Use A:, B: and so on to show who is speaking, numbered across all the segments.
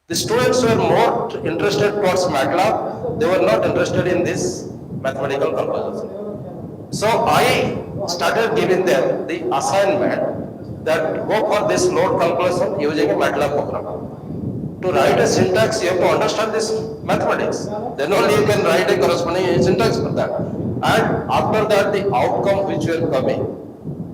A: The students were more interested towards MATLAB. They were not interested in this mathematical calculation. So I started giving them the assignment that go for this load calculation using a MATLAB program. To write a syntax, you have to understand this mathematics. Then only you can write a corresponding syntax for that. And after that, the outcome which were coming,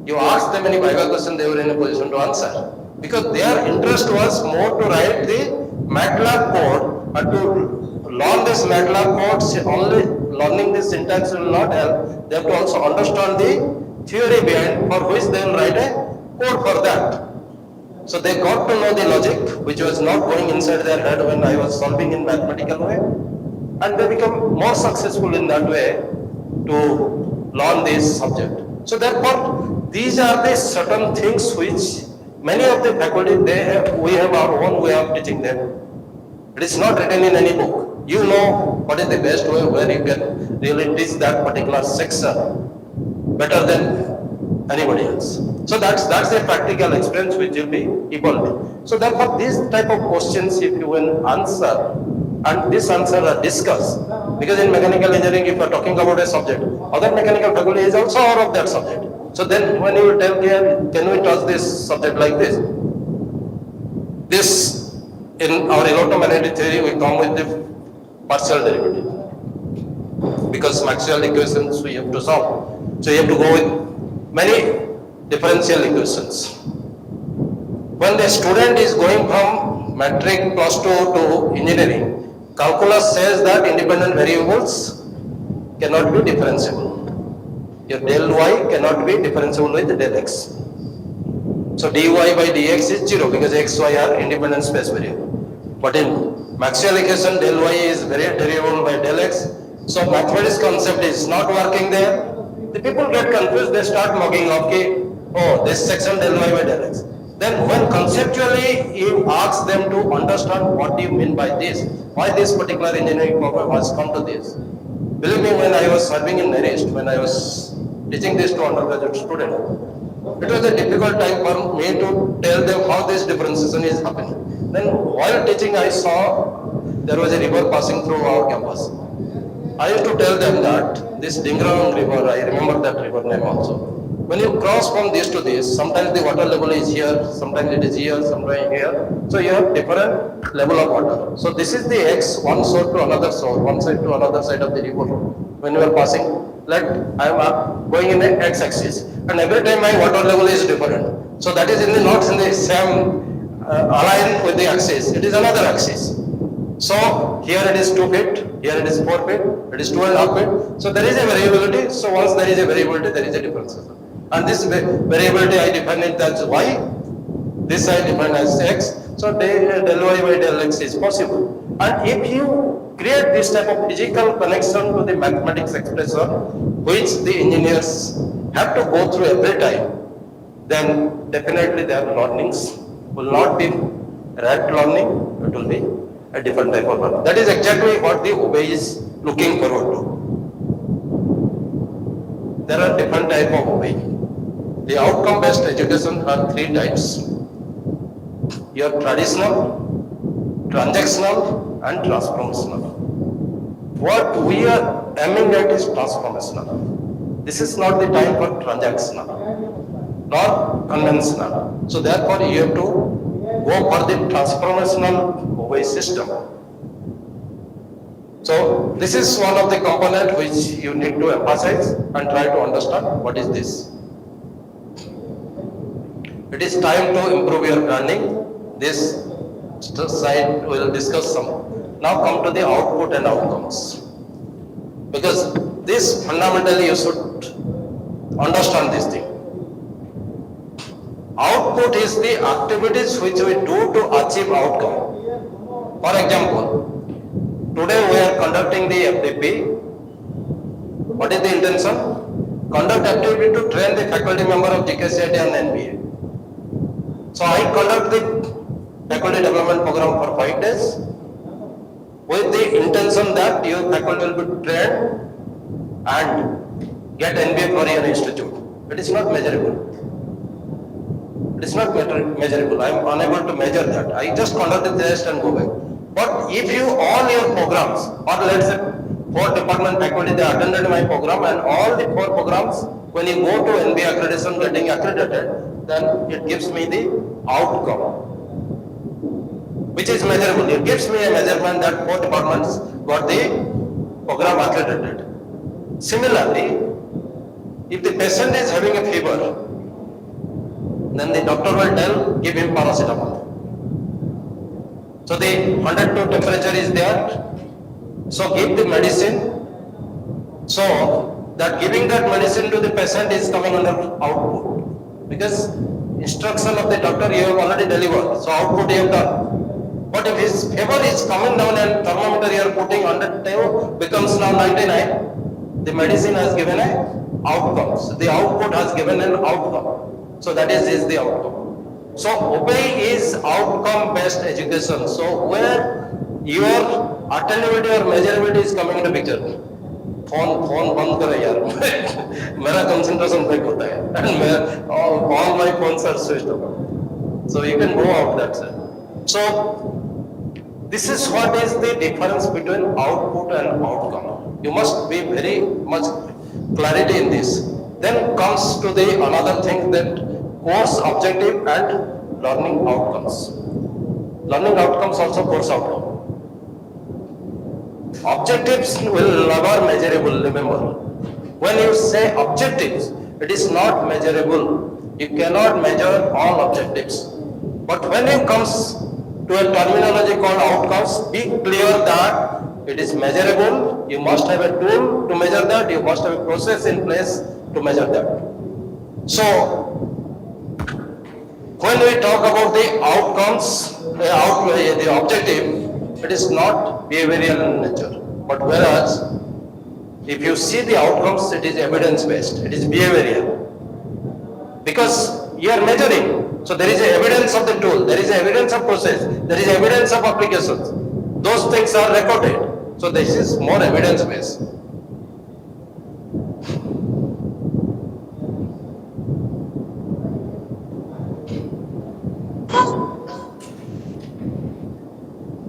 A: you ask them any Viva question, they were in a position to answer. Because their interest was more to write the MATLAB code and to learn this MATLAB code, only learning the syntax will not help. They have to also understand the theory behind for which they will write a code for that. So they got to know the logic which was not going inside their head when I was solving in mathematical way, and they become more successful in that way to learn this subject. So therefore, these are the certain things which many of the faculty we have our own way of teaching them. It is not written in any book. You know what is the best way where you can really teach that particular section better than anybody else. So that's a practical experience which will be evolving. So therefore, these type of questions, if you will answer, and this answer are discussed, because in mechanical engineering, if you are talking about a subject, other mechanical faculty is also aware of that subject. So then when you will tell here, can we touch this subject like this? This, in our electromagnetic theory, we come with the partial derivative. Because Maxwell equations we have to solve. So you have to go with many differential equations. When the student is going from matric plus 2 to engineering, calculus says that independent variables cannot be differentiable. Your del y cannot be differentiable with del x. So dy by dx is 0 because x, y are independent space variable. But in Maxwell equation, del y is variable by del x. So mathematics concept is not working there. The people get confused, they start mugging off, oh, this section del y by del x. Then when conceptually you ask them to understand what do you mean by this, why this particular engineering problem has come to this. Believe me, when I was serving in Marist, when I was teaching this to undergraduate students, it was a difficult time for me to tell them how this differentiation is happening. Then while teaching, I saw there was a river passing through our campus. I used to tell them that this Dingrang river, I remember that river name also. When you cross from this to this, sometimes the water level is here, sometimes it is here, sometimes here. So you have different level of water. So this is the X, one shore to another shore, one side to another side of the river. When you are passing, like I am going in the X axis, and every time my water level is different. So that is in the not in the same align with the axis. It is another axis. So here it is 2 feet, here it is 4 feet, it is 2.5 feet. So there is a variability. So once there is a variability, there is a difference. And this variability I define it as y, this I define as x. So del y by del x is possible. And if you create this type of physical connection to the mathematics expression, which the engineers have to go through every time, then definitely their learnings will not be right learning, it will be a different type of learning. That is exactly what the OBE is looking forward to. There are different types of OBE. The outcome-based education are 3 types. Your traditional, transactional, and transformational. What we are aiming at is transformational. This is not the time for transactional, nor conventional. So therefore, you have to go for the transformational OBE system. So this is one of the components which you need to emphasize and try to understand what is this. It is time to improve your branding. This side will discuss some. Now come to the output and outcomes. Because this fundamentally you should understand this thing. Output is the activities which we do to achieve outcome. For example, today we are conducting the FDP. What is the intention? Conduct activity to train the faculty member of GKCIT and NBA. So I conduct the faculty development program for 5 days with the intention that your faculty will be trained and get NBA for your institute. It is not measurable. It is not measurable. I am unable to measure that. I just conduct the test and go back. But if you all your programs, or let's say 4 department faculty, they attended my program, and all the 4 programs, when you go to NB accreditation getting accredited, then it gives me the outcome, which is measurable. It gives me a measurement that 4 departments got the program accredited. Similarly, if the patient is having a fever, then the doctor will tell, give him paracetamol. So the 102 temperature is there, so give the medicine. So that giving that medicine to the patient is coming under output, because instruction of the doctor you have already delivered, so output you have done. But if his fever is coming down and thermometer you are putting 110 becomes now 99, the medicine has given an outcome. So the output has given an outcome. So that is the outcome. So OBEI is outcome based education. So where your attenuity or measurability is coming into picture. phone बंद करो यार मेरा concentration break होता है and all my phones are switched off. So you can go out that side. So this is what is the difference between output and outcome. You must be very much clarity in this. Then comes to the another thing, that course objective and learning outcomes. Learning outcomes also course outcome. Objectives will never measurable, remember. When you say objectives, it is not measurable. You cannot measure all objectives. But when it comes to a terminology called outcomes, be clear that it is measurable. You must have a tool to measure that. You must have a process in place to measure that. So, when we talk about the outcomes, the objective, it is not behavioral in nature. But whereas, if you see the outcomes, it is evidence-based. It is behavioral. Because you are measuring. So there is evidence of the tool, there is evidence of process, there is evidence of applications. Those things are recorded. So this is more evidence-based.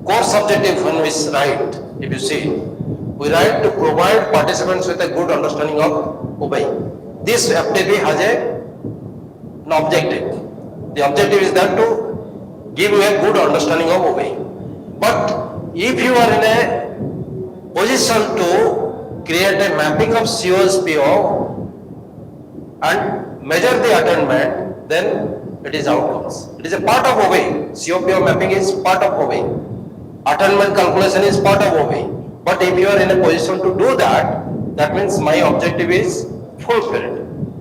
A: Course objective when we write, if you see, we write to provide participants with a good understanding of OBEI. This FTP has an objective. The objective is that to give you a good understanding of OBEI. But if you are in a position to create a mapping of COSPO and measure the attainment, then it is outcomes. It is a part of OBEI. COPO mapping is part of OBEI. Attainment calculation is part of OBEI. But if you are in a position to do that, that means my objective is fulfilled.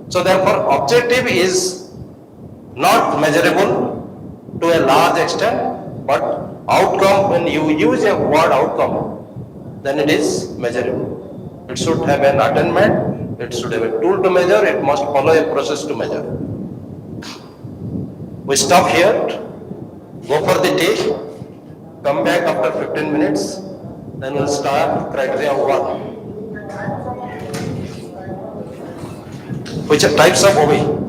A: So therefore, objective is not measurable to a large extent, but outcome, when you use a word outcome, then it is measurable. It should have an attainment, it should have a tool to measure, it must follow a process to measure. We stop here, go for the tea, come back after 15 minutes, then we'll start criteria 1. Which are types of OBEI?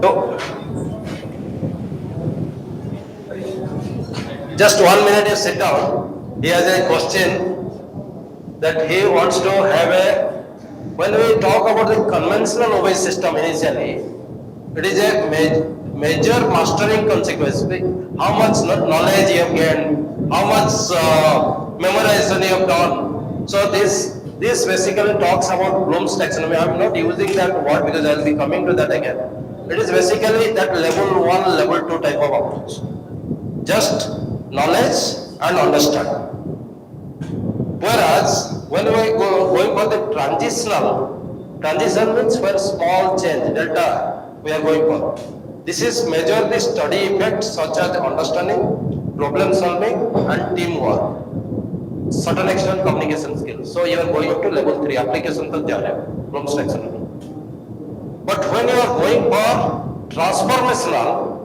A: So, just 1 minute, you sit down. He has a question that he wants to have a. When we talk about the conventional OBEI system initially, it is a major mastering consequence. How much knowledge you have gained, how much memorization you have done. So this basically talks about Bloom's taxonomy. I am not using that word because I will be coming to that again. It is basically that level 1, level 2 type of approach. Just knowledge and understanding. Whereas, when we going for the transition means for small change, delta, we are going for. This is measure the study effects such as understanding, problem solving and teamwork. Certain extent communication skills. So you are going up to level 3, application to Bloom's taxonomy. But when you are going for transformational,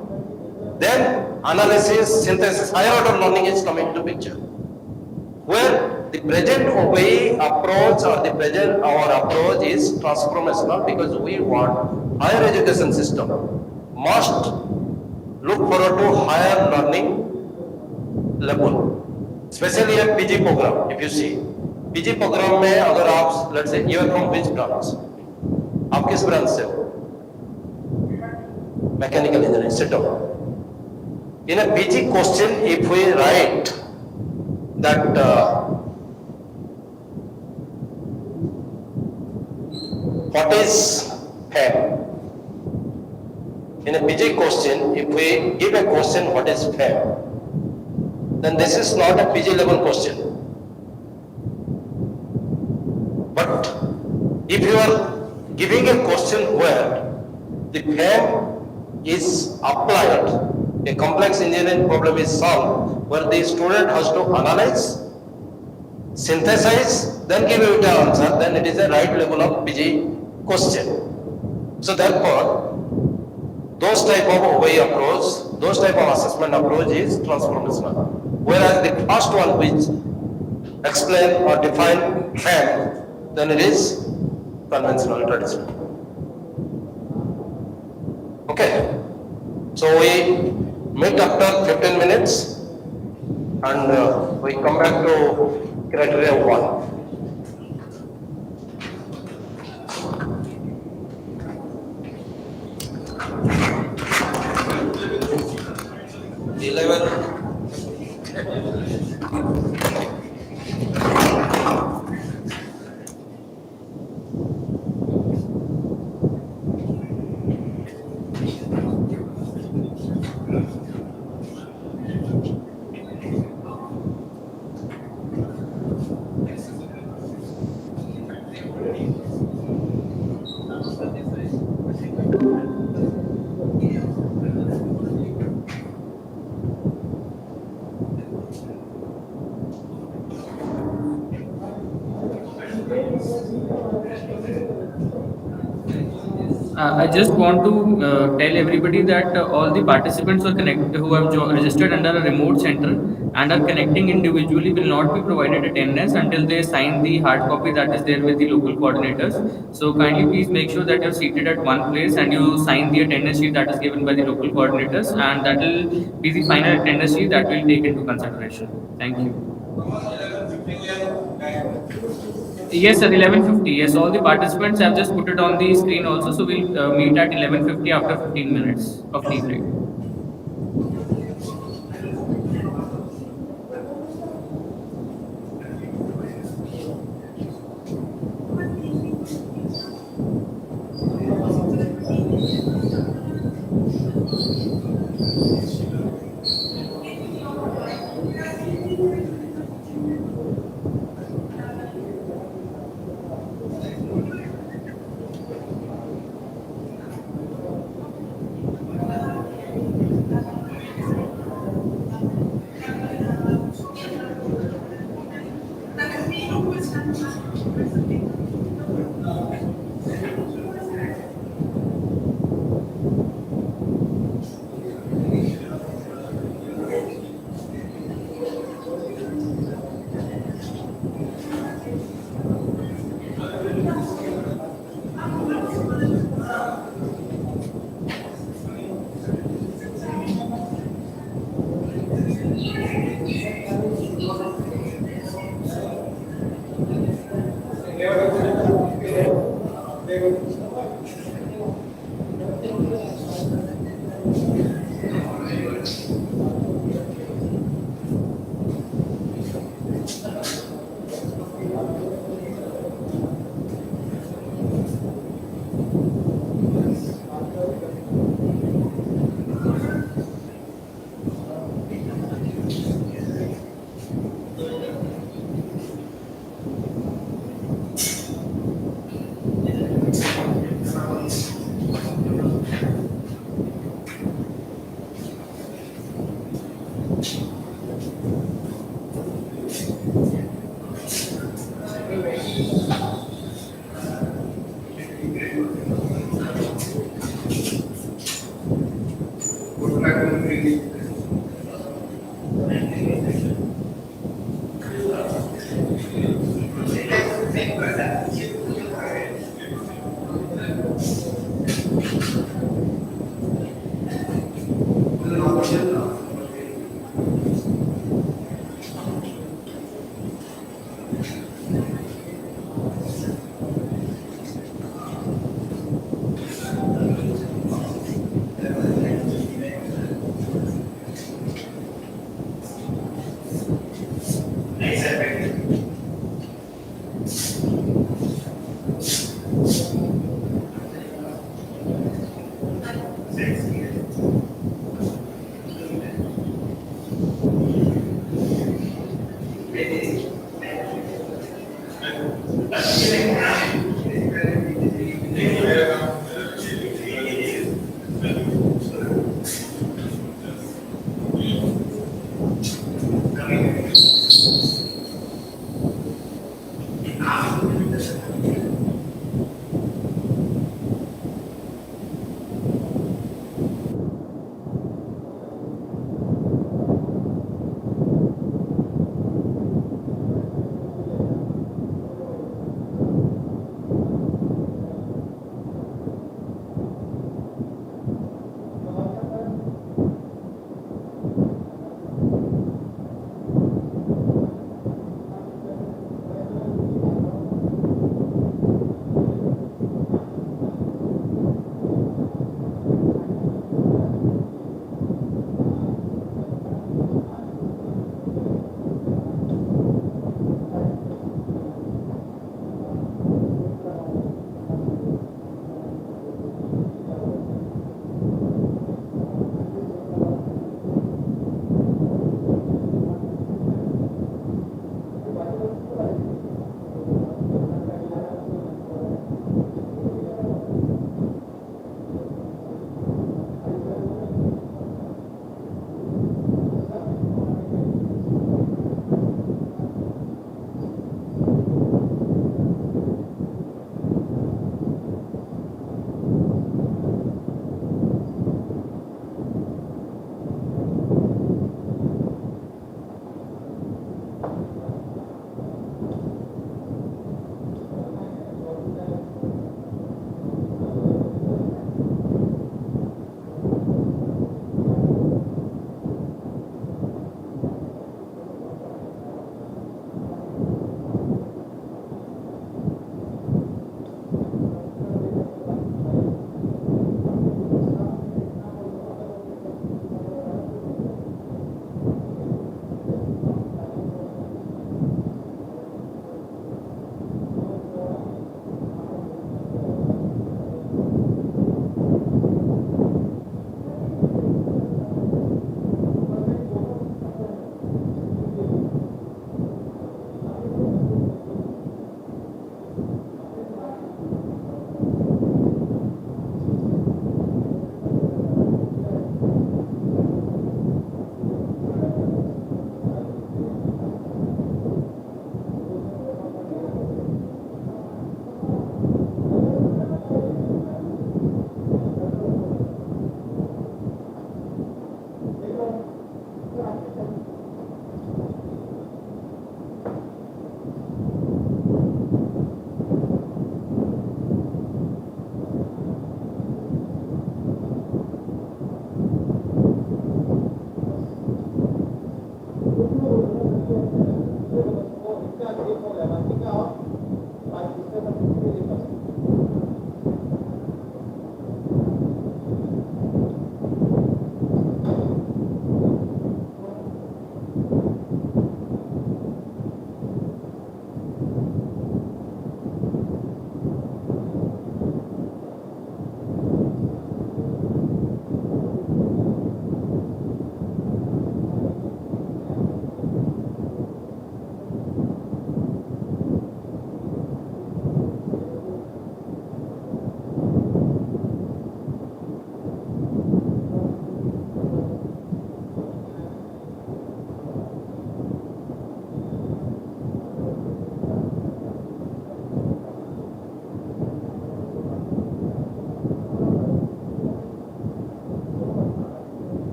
A: then analysis, synthesis, higher order learning is coming into picture. where the present OBE approach or the present our approach is transformational, because we want higher education system must look forward to higher learning level, especially a PG program. If you see PG program में अगर आप let's say you are from which branch, आप किस branch से हो? Mechanical engineering, sit down. In a PG question, if we write that what is fame? In a PG question, if we give a question what is fame, then this is not a PG level question. But if you are giving a question where the fame is applied, a complex engineering problem is solved, where the student has to analyze, synthesize, then give it an answer, then it is a right level of PG question. So therefore, those type of OBE approach, those type of assessment approach is transformational. Whereas the first one which explain or define fame, then it is conventional, traditional. Okay, so we meet after 15 minutes and we come back to criteria 1. 11.
B: I just want to tell everybody that all the participants who have registered under a remote center and are connecting individually will not be provided attendance until they sign the hard copy that is there with the local coordinators. So kindly please make sure that you're seated at one place and you sign the attendance sheet that is given by the local coordinators, and that will be the final attendance sheet that we'll take into consideration. Thank you. Yes, sir, 11:50. Yes, all the participants have just put it on the screen also. So we'll meet at 11:50 after 15 minutes of tea break.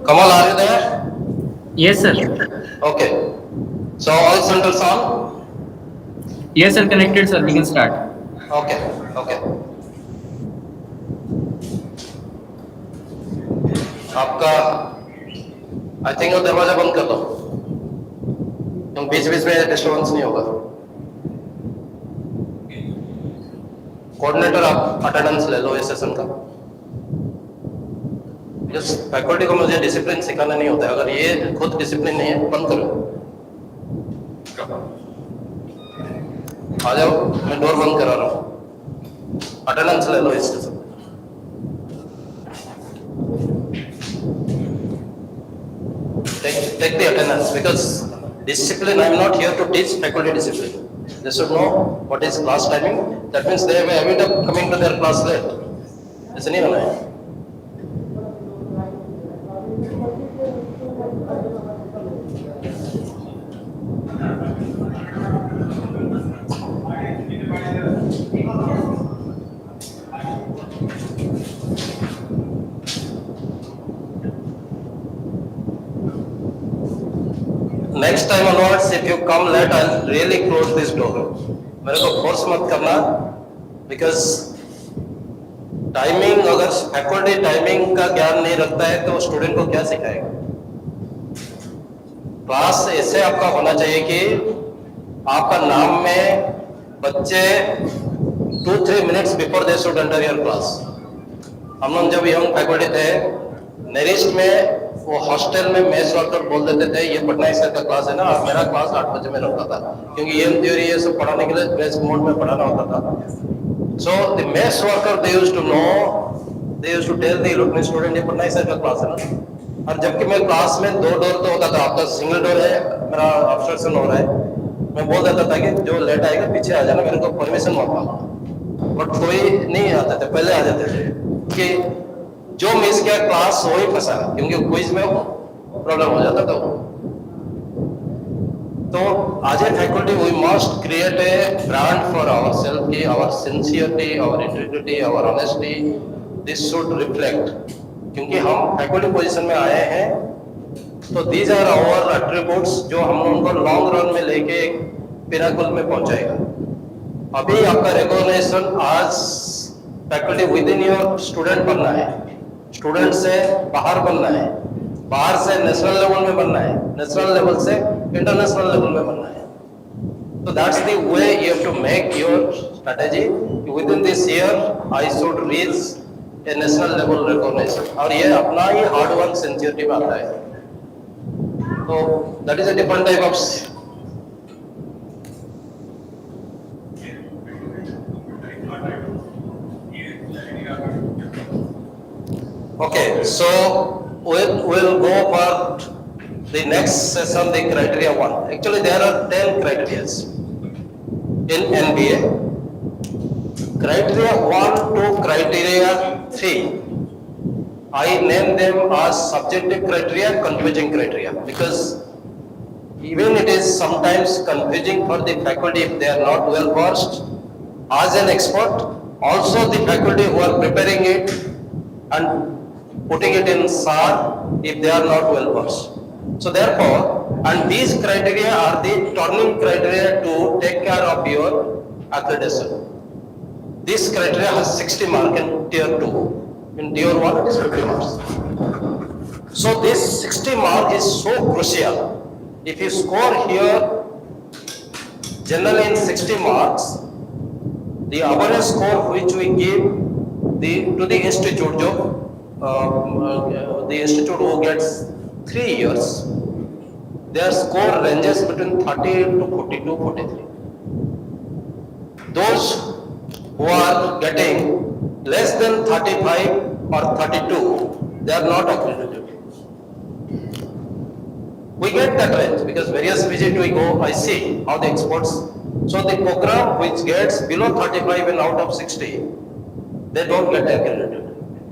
A: Kamal, are you there?
B: Yes, sir.
A: Okay. So all centers on?
B: Yes, sir. Connected, sir. We can start.
A: Okay. Okay. आपका I think वो दरवाजा बंद कर दो, क्योंकि बीच बीच में disturbance नहीं होगा. कोऑर्डिनेटर आप अटेंडेंस ले लो इस सेशन का. जिस फैकल्टी को मुझे डिसिप्लिन सिखाना नहीं होता है, अगर ये खुद डिसिप्लिन नहीं है, बंद करो. आ जाओ, मैं डोर बंद करा रहा हूँ. अटेंडेंस ले लो इस session. Take the attendance, because discipline, I am not here to teach faculty discipline. They should know what is class timing. That means they may end up coming to their class late. ऐसा नहीं होना है. Next time onwards, if you come late, I'll really close this door. मेरे को force मत करना, because timing, अगर faculty timing का ज्ञान नहीं रखता है तो स्टूडेंट को क्या सिखाएगा? क्लास ऐसे आपका होना चाहिए कि आपका नाम में बच्चे 2-3 minutes before they should enter your class. हम लोग जब यंग फैकल्टी थे, नेरिस्ट में वो हॉस्टल में मेस वर्कर बोल देते थे ये पटना सर का क्लास है ना, और मेरा क्लास 8 बजे में रहता था, क्योंकि ये थ्योरी ये सब पढ़ाने के लिए बेस मोड में पढ़ाना होता था। So the mess worker they used to know, they used to tell the student ये पटना सर का क्लास है ना। और जबकि मेरे क्लास में 2 डोर तो होता था, आपका सिंगल डोर है, मेरा ऑब्स्ट्रक्शन हो रहा है, मैं बोल देता था कि जो लेट आएगा पीछे आ जाना, मेरे को परमिशन मत मांगो। बट कोई नहीं आते थे, पहले आ जाते थे कि जो मिस किया क्लास वही फंसा, क्योंकि क्विज में प्रॉब्लम हो जाता था। तो as a faculty we must create a brand for ourselves कि our sincerity, our integrity, our honesty, this should reflect, क्योंकि हम faculty पोजीशन में आए हैं, तो these are our attributes जो हम उनको लॉन्ग रन में लेके पिनाकल में पहुंचाएगा। अभी आपका रिकॉग्निशन आज faculty with in your student बनना है, स्टूडेंट से बाहर बनना है, बाहर से नेशनल लेवल में बनना है, नेशनल लेवल से इंटरनेशनल लेवल में बनना है। तो that's the way you have to make your strategy. Within this year I should reach a national level recognition, और ये अपना ही हार्ड वर्क सिंसियरिटी में आता है। तो that is a different type of okay, so we'll go for the next session, the criteria 1. Actually there are 10 criteria in NBA. Criteria 1 to criteria 3, I name them as subjective criteria, confusing criteria, because even it is sometimes confusing for the faculty if they are not well versed as an expert, also the faculty who are preparing it and putting it in SAR if they are not well versed. So therefore, and these criteria are the turning criteria to take care of your accreditation. This criteria has 60 marks in tier 2. In tier 1 it is 50 marks. So this 60 mark is so crucial. If you score here generally in 60 marks, the average score which we give to the institute job, the institute who gets 3 years, their score ranges between 38 to 42, 43. Those who are getting less than 35 or 32, they are not accredited. We get that range because various visits we go, I see how the experts. So the program which gets below 35 and out of 60, they don't get accredited.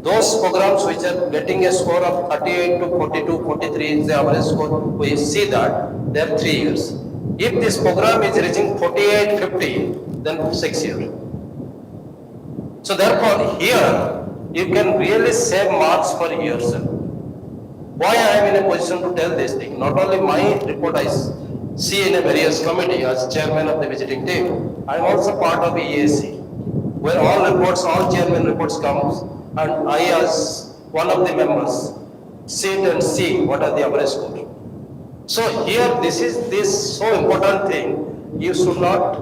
A: Those programs which are getting a score of 38 to 42, 43 is the average score, we see that they have 3 years. If this program is reaching 48, 50, then 6 years. So therefore here you can really save marks for yourself. Why I am in a position to tell this thing? Not only my report I see in a various committee as chairman of the visiting team, I am also part of EE-AIKTC, where all reports, all chairman reports comes, and I as one of the members sit and see what are the average score. So here this is this so important thing, you should not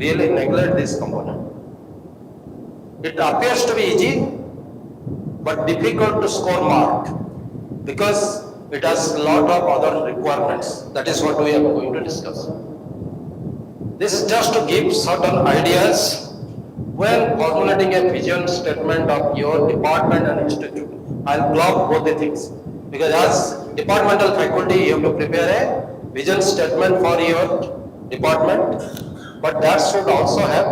A: really neglect this component. It appears to be easy but difficult to score mark because it has a lot of other requirements. That is what we are going to discuss. This is just to give certain ideas when formulating a vision statement of your department and institute. I'll club both the things because as departmental faculty you have to prepare a vision statement for your department, but that should also have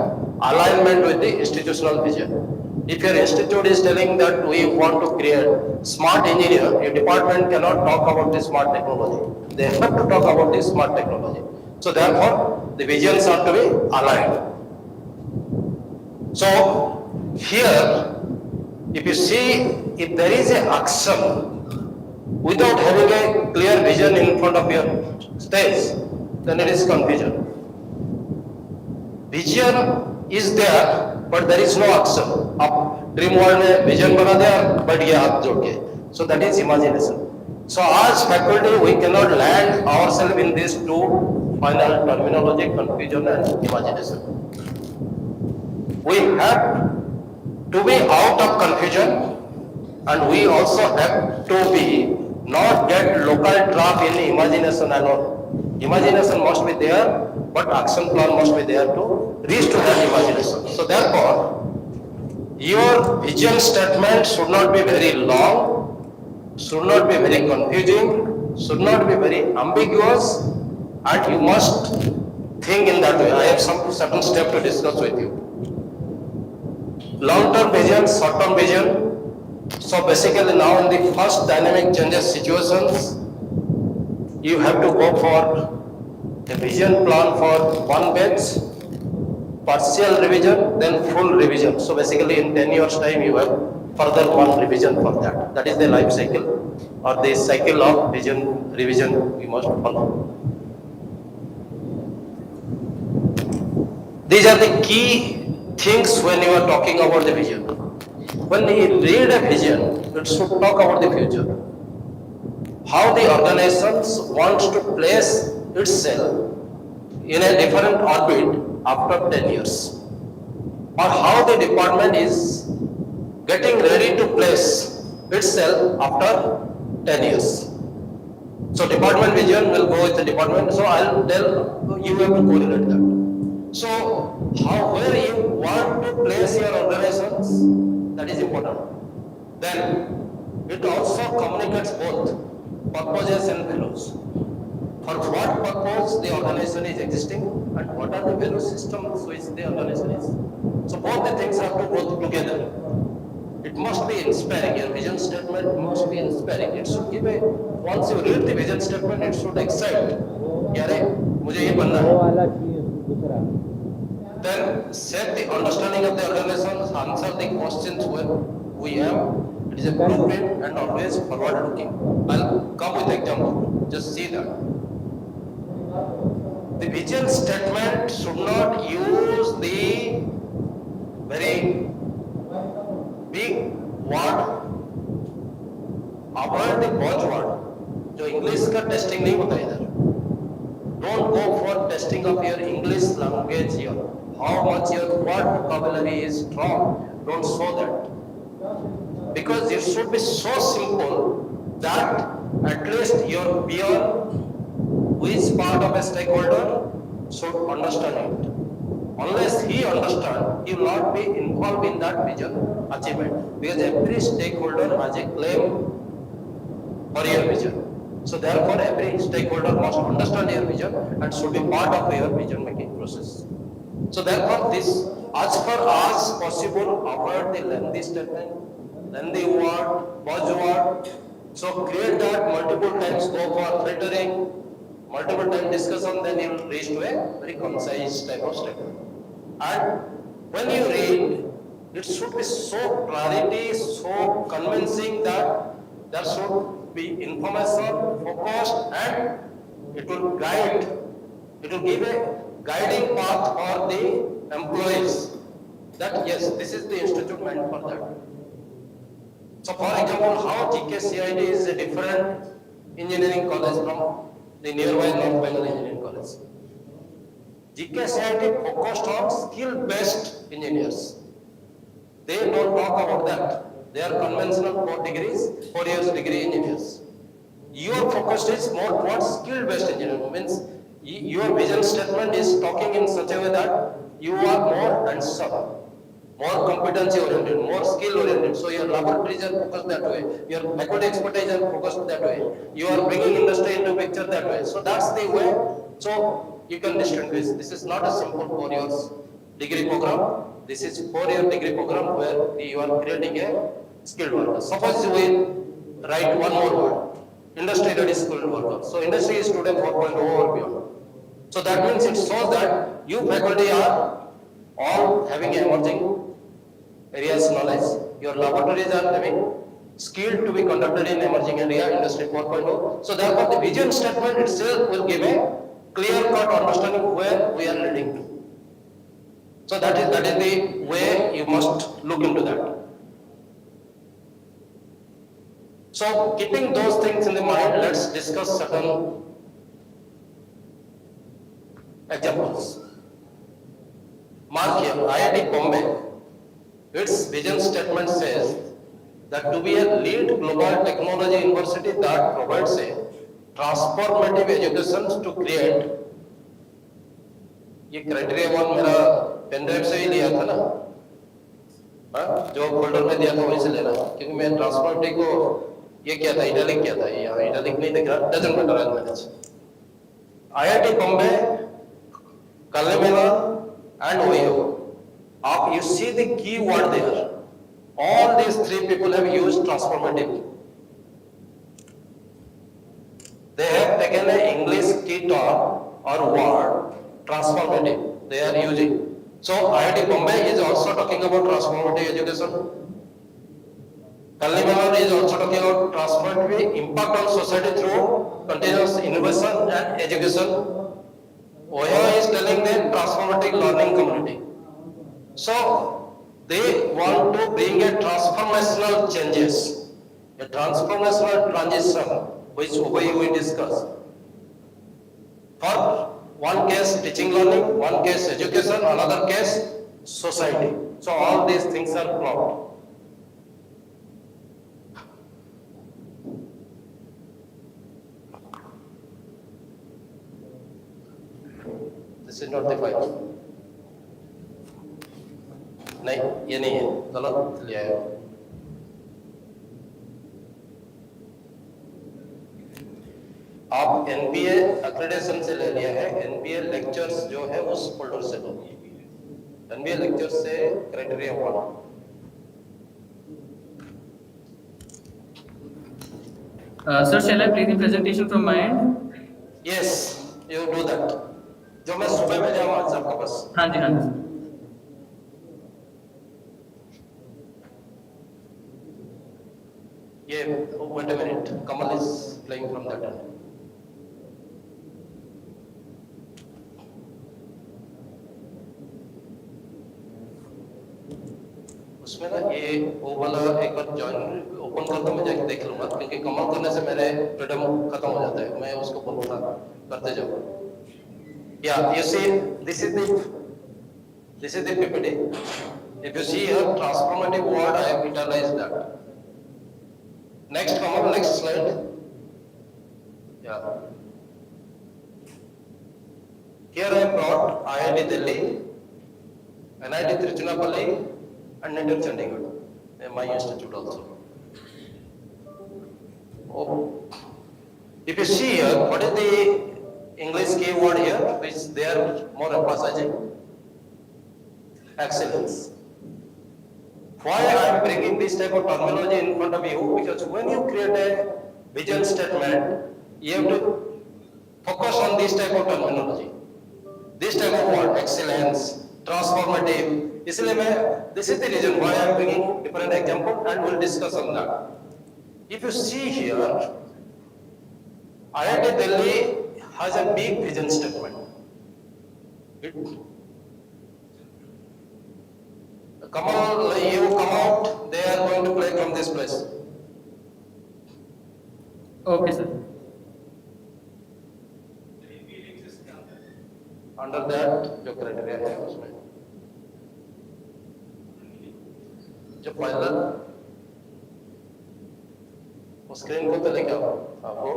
A: alignment with the institutional vision. If your institute is telling that we want to create smart engineer, your department cannot talk about the smart technology. They have to talk about the smart technology. So therefore the visions are to be aligned. So here, if you see, if there is a action without having a clear vision in front of your stage, then it is confusion. Vision is there, but there is no action. Dream world में vision बना दिया, बैठ गया हाथ जोड़ के. So that is imagination. So as faculty, we cannot land ourselves in these two final terminology, confusion and imagination. We have to be out of confusion, and we also have to be not get local trap in imagination alone. Imagination must be there, but action plan must be there to reach to that imagination. So therefore, your vision statement should not be very long, should not be very confusing, should not be very ambiguous, and you must think in that way. I have some certain steps to discuss with you. Long-term vision, short-term vision. So basically now in the first dynamic changes situations, you have to go for a vision plan for one batch, partial revision, then full revision. So basically in 10 years time you have further one revision for that. That is the life cycle or the cycle of vision revision we must follow. These are the key things when you are talking about the vision. When you read a vision, it should talk about the future. How the organizations wants to place itself in a different orbit after 10 years. Or how the department is getting ready to place itself after 10 years. So department vision will go with the department. So I'll tell you have to correlate that. So where you want to place your organizations, that is important. Then it also communicates both purposes and values. For what purpose the organization is existing and what are the value systems which the organization is. So both the things have to go together. It must be inspiring. Your vision statement must be inspiring. It should give a, once you read the vision statement, it should excite. यारे मुझे ये बनना है. Then set the understanding of the organization, answer the questions where we have. It is a blueprint and always forward looking. I'll come with example. Just see that. The vision statement should not use the very big word. Avoid the buzzword. जो English का testing नहीं होता इधर. Don't go for testing of your English language here. How much your word vocabulary is strong. Don't show that. Because it should be so simple that at least your peer, who is part of a stakeholder, should understand it. Unless he understands, he will not be involved in that vision achievement. Because every stakeholder has a claim for your vision. So therefore, every stakeholder must understand your vision and should be part of your vision making process. So therefore, this as far as possible, avoid the lengthy statement, lengthy word, buzzword. So create that multiple times, go for filtering, multiple time discussion, then you will reach to a very concise type of statement. And when you read, it should be so clarity, so convincing that there should be information, focused, and it will guide, it will give a guiding path for the employees that yes, this is the institute meant for that. So for example, how GKCID is a different engineering college from the nearby North Bengal Engineering College. GKCID focused on skill-based engineers. They don't talk about that. They are conventional 4 years degree engineers. Your focus is more towards skill-based engineering. Means your vision statement is talking in such a way that you are more hands-on, more competency-oriented, more skill-oriented. So your laboratories are focused that way. Your faculty expertise are focused that way. You are bringing industry into picture that way. So that's the way. So you can distinguish. This is not a simple 4 years degree program. This is 4-year degree program where you are creating a skilled worker. Suppose we write one more word, industry ready skilled worker. So industry is today 4.0 or beyond. So that means it shows that you faculty are all having emerging areas knowledge. Your laboratories are having skill to be conducted in emerging area, industry 4.0. So therefore the vision statement itself will give a clear-cut understanding where we are leading to. So that is the way you must look into that. So keeping those things in the mind, let's discuss certain examples. Mark here, IIT Bombay, its vision statement says that to be a lead global technology university that provides a transformative education to create, ये criteria one मेरा pen drive से ही लिया था ना, हाँ जो folder में दिया था वहीं से लेना, क्योंकि मैं ट्रांसफॉर्मेटिव को ये क्या था, इटैलिक क्या था, यहाँ इटैलिक नहीं दिख रहा, doesn't matter, I manage. IIT Bombay, Kalamela and Ohio. You see the key word there. All these three people have used transformative. They have taken an English key term or word, transformative. They are using. So IIT Bombay is also talking about transformative education. Kalamela is also talking about transformative impact on society through continuous innovation and education. Ohio is telling them transformative learning community. So they want to bring a transformational changes, a transformational transition, which Ohio we discuss. For one case teaching learning, one case education, another case society. So all these things are clubbed. This is not the file. नहीं, ये नहीं है, गलत ले आया. आप NBA accreditation से ले लिया है, NBA lectures जो है उस फोल्डर से लो. NBA lectures से criteria 1.
B: Sir, shall I play the presentation from my end?
A: Yes, you do that. जो मैं सुबह में जाऊँ आज आपके पास.
B: हाँ जी, हाँ जी.
A: ये wait a minute, Kamal is playing from that end. उसमें ना ये वो वाला एक बार जॉइन ओपन कर दो, मैं जाके देख लूँगा, क्योंकि कमल करने से मेरे फ्रीडम खत्म हो जाता है, मैं उसको बोलूँगा करते जाओ. Yeah, you see, this is the PPT. If you see here, transformative word, I have italicized that. Next, come on, next slide. Yeah. Here I brought IIT Delhi, NIT Tiruchirappalli, and NIT Chandigarh, my institute also. Oh. If you see here, what is the English keyword here, which they are more emphasizing? Excellence. Why I am bringing this type of terminology in front of you? Because when you create a vision statement, you have to focus on this type of terminology, this type of word, excellence, transformative. This is the reason why I am bringing different example, and we'll discuss on that. If you see here, IIT Delhi has a big vision statement. Come on, you come out, they are going to play from this place.
B: Okay, sir.
A: Under that, जो criteria है उसमें, जो पहला वो screen को तो लेके आओ, वो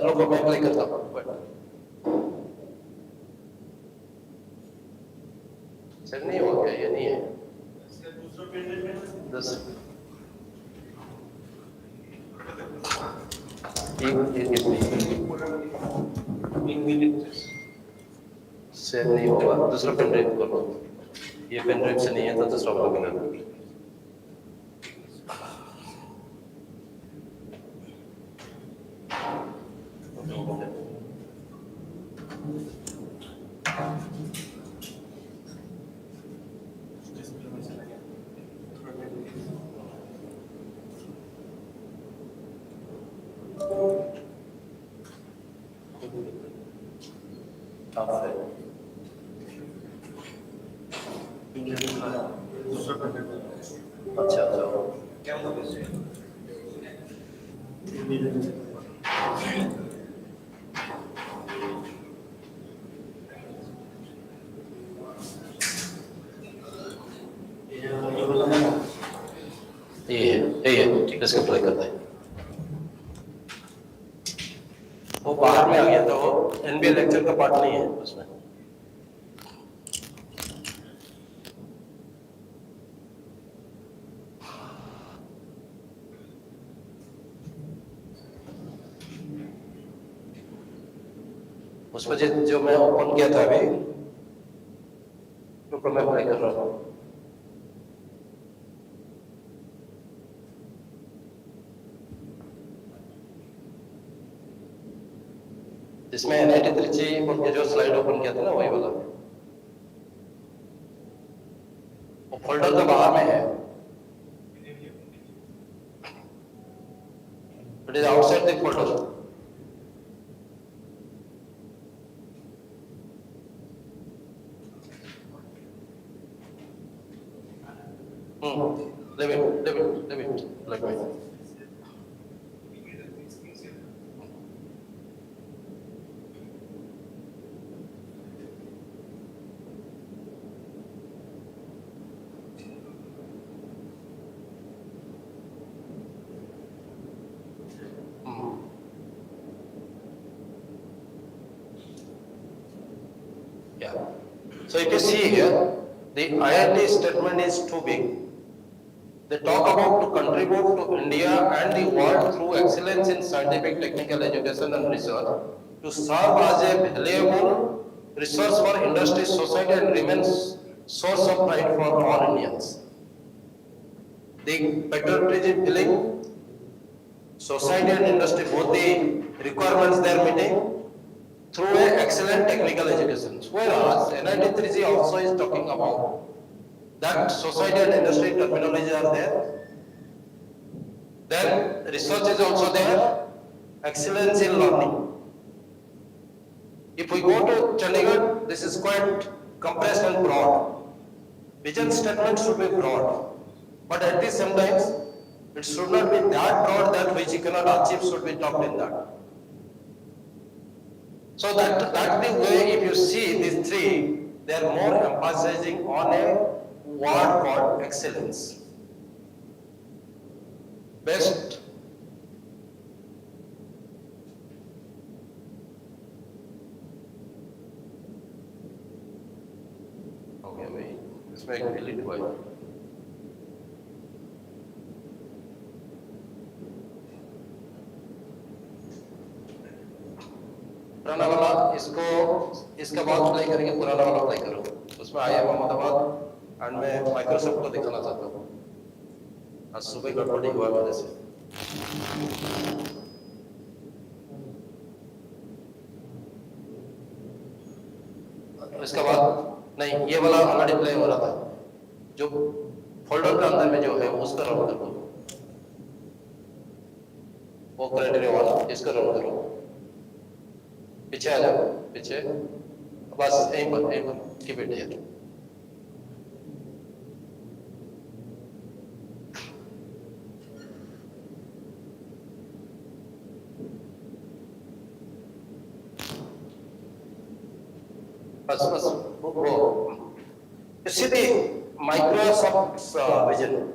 A: लोगों में प्ले करता हूँ, सेट नहीं हुआ क्या? ये नहीं है. से नहीं होगा, दूसरा पेन ड्राइव कर लो. ये पेन ड्राइव से नहीं है तो दूसरा वाला पेन ड्राइव. अच्छा अच्छा. ये ठीक है, इसको अप्लाई करते हैं। वो बाहर में आ गया था, वो एनबीए लेक्चर का पार्ट नहीं है उसमें। उसमें जो मैं ओपन किया था अभी, तो मैं अप्लाई कर रहा हूँ। इसमें NIT त्रिची बोल के जो स्लाइड ओपन किया था ना, वही वाला। वो फोल्डर तो बाहर में है, it is outside the folder. Leave it, let me. Yeah. So if you see here, the IIT statement is too big. They talk about to contribute to India and the world through excellence in scientific, technical education and research, to serve as a valuable resource for industry, society, and remains source of pride for all Indians. The patriotism feeling, society and industry, both the requirements they are meeting through a excellent technical education. Whereas NIT 3G also is talking about that society and industry terminology are there. Then research is also there, excellence in learning. If we go to Chandigarh, this is quite compressed and broad. Vision statement should be broad, but at the same time, it should not be that broad that which you cannot achieve should be talked in that. So that's the way. If you see these three, they are more emphasizing on a word called excellence. Best. Okay, wait. Let's make it delete word. पुराना वाला इसको इसका बाद apply करेंगे, पुराना वाला apply करो। उसमें IIM अहमदाबाद एंड मैं माइक्रोसॉफ्ट को दिखाना चाहता हूँ। आज सुबह गड़बड़ी हुआ मेरे से। इसका बाद नहीं, ये वाला ऑलरेडी प्ले हो रहा था, जो फोल्डर के अंदर में जो है उसका रन कर दो, वो क्राइटेरिया वाला इसका रन करो। पीछे आ जाओ, पीछे बस यहीं पर कीप इट हियर। बस वो you see the Microsoft's vision.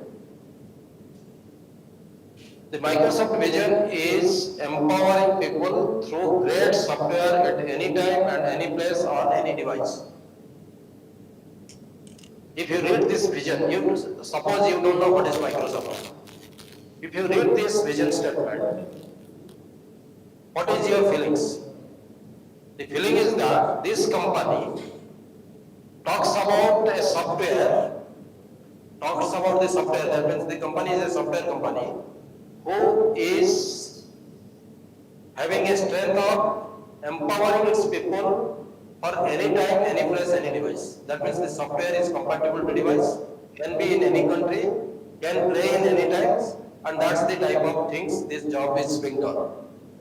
A: The Microsoft vision is empowering people through great software at any time and any place on any device. If you read this vision, you suppose you don't know what is Microsoft. If you read this vision statement, what is your feelings? The feeling is that this company talks about a software, that means the company is a software company who is having a strength of empowering its people for any time, any place, any device. That means the software is compatible to device, can be in any country, can play in any times, and that's the type of things this job is being done.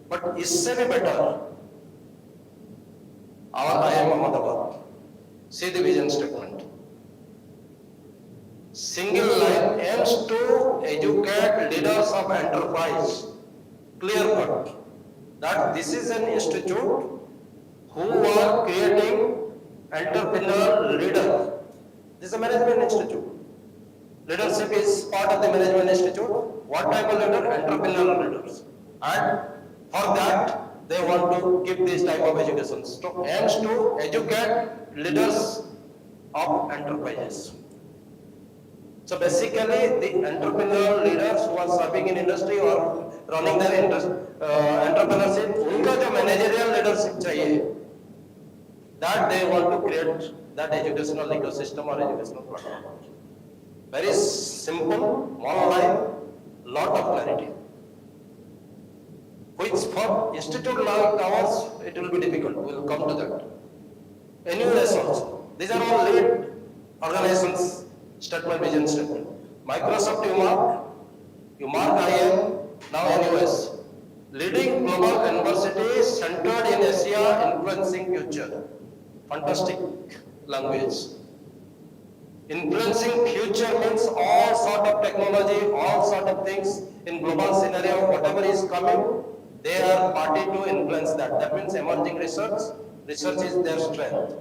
A: But इससे भी better, our IIM Ahmedabad, see the vision statement. Single line aims to educate leaders of enterprise clear cut that this is an institute who are creating entrepreneurial leader. This is a management institute. Leadership is part of the management institute. What type of leader? Entrepreneurial leaders. And for that, they want to give this type of education. So aims to educate leaders of enterprises. So basically, the entrepreneurial leaders who are serving in industry or running their entrepreneurship, उनका जो managerial leadership चाहिए, that they want to create that educational ecosystem or educational platform. Very simple, one line, lot of clarity. Which for institute like ours, it will be difficult. We will come to that. NUS also. These are all lead organizations, statement, vision statement. Microsoft you mark IM, now NUS. Leading global universities centered in Asia, influencing future. Fantastic language. Influencing future means all sort of technology, all sort of things in global scenario, whatever is coming, they are party to influence that. That means emerging research is their strength.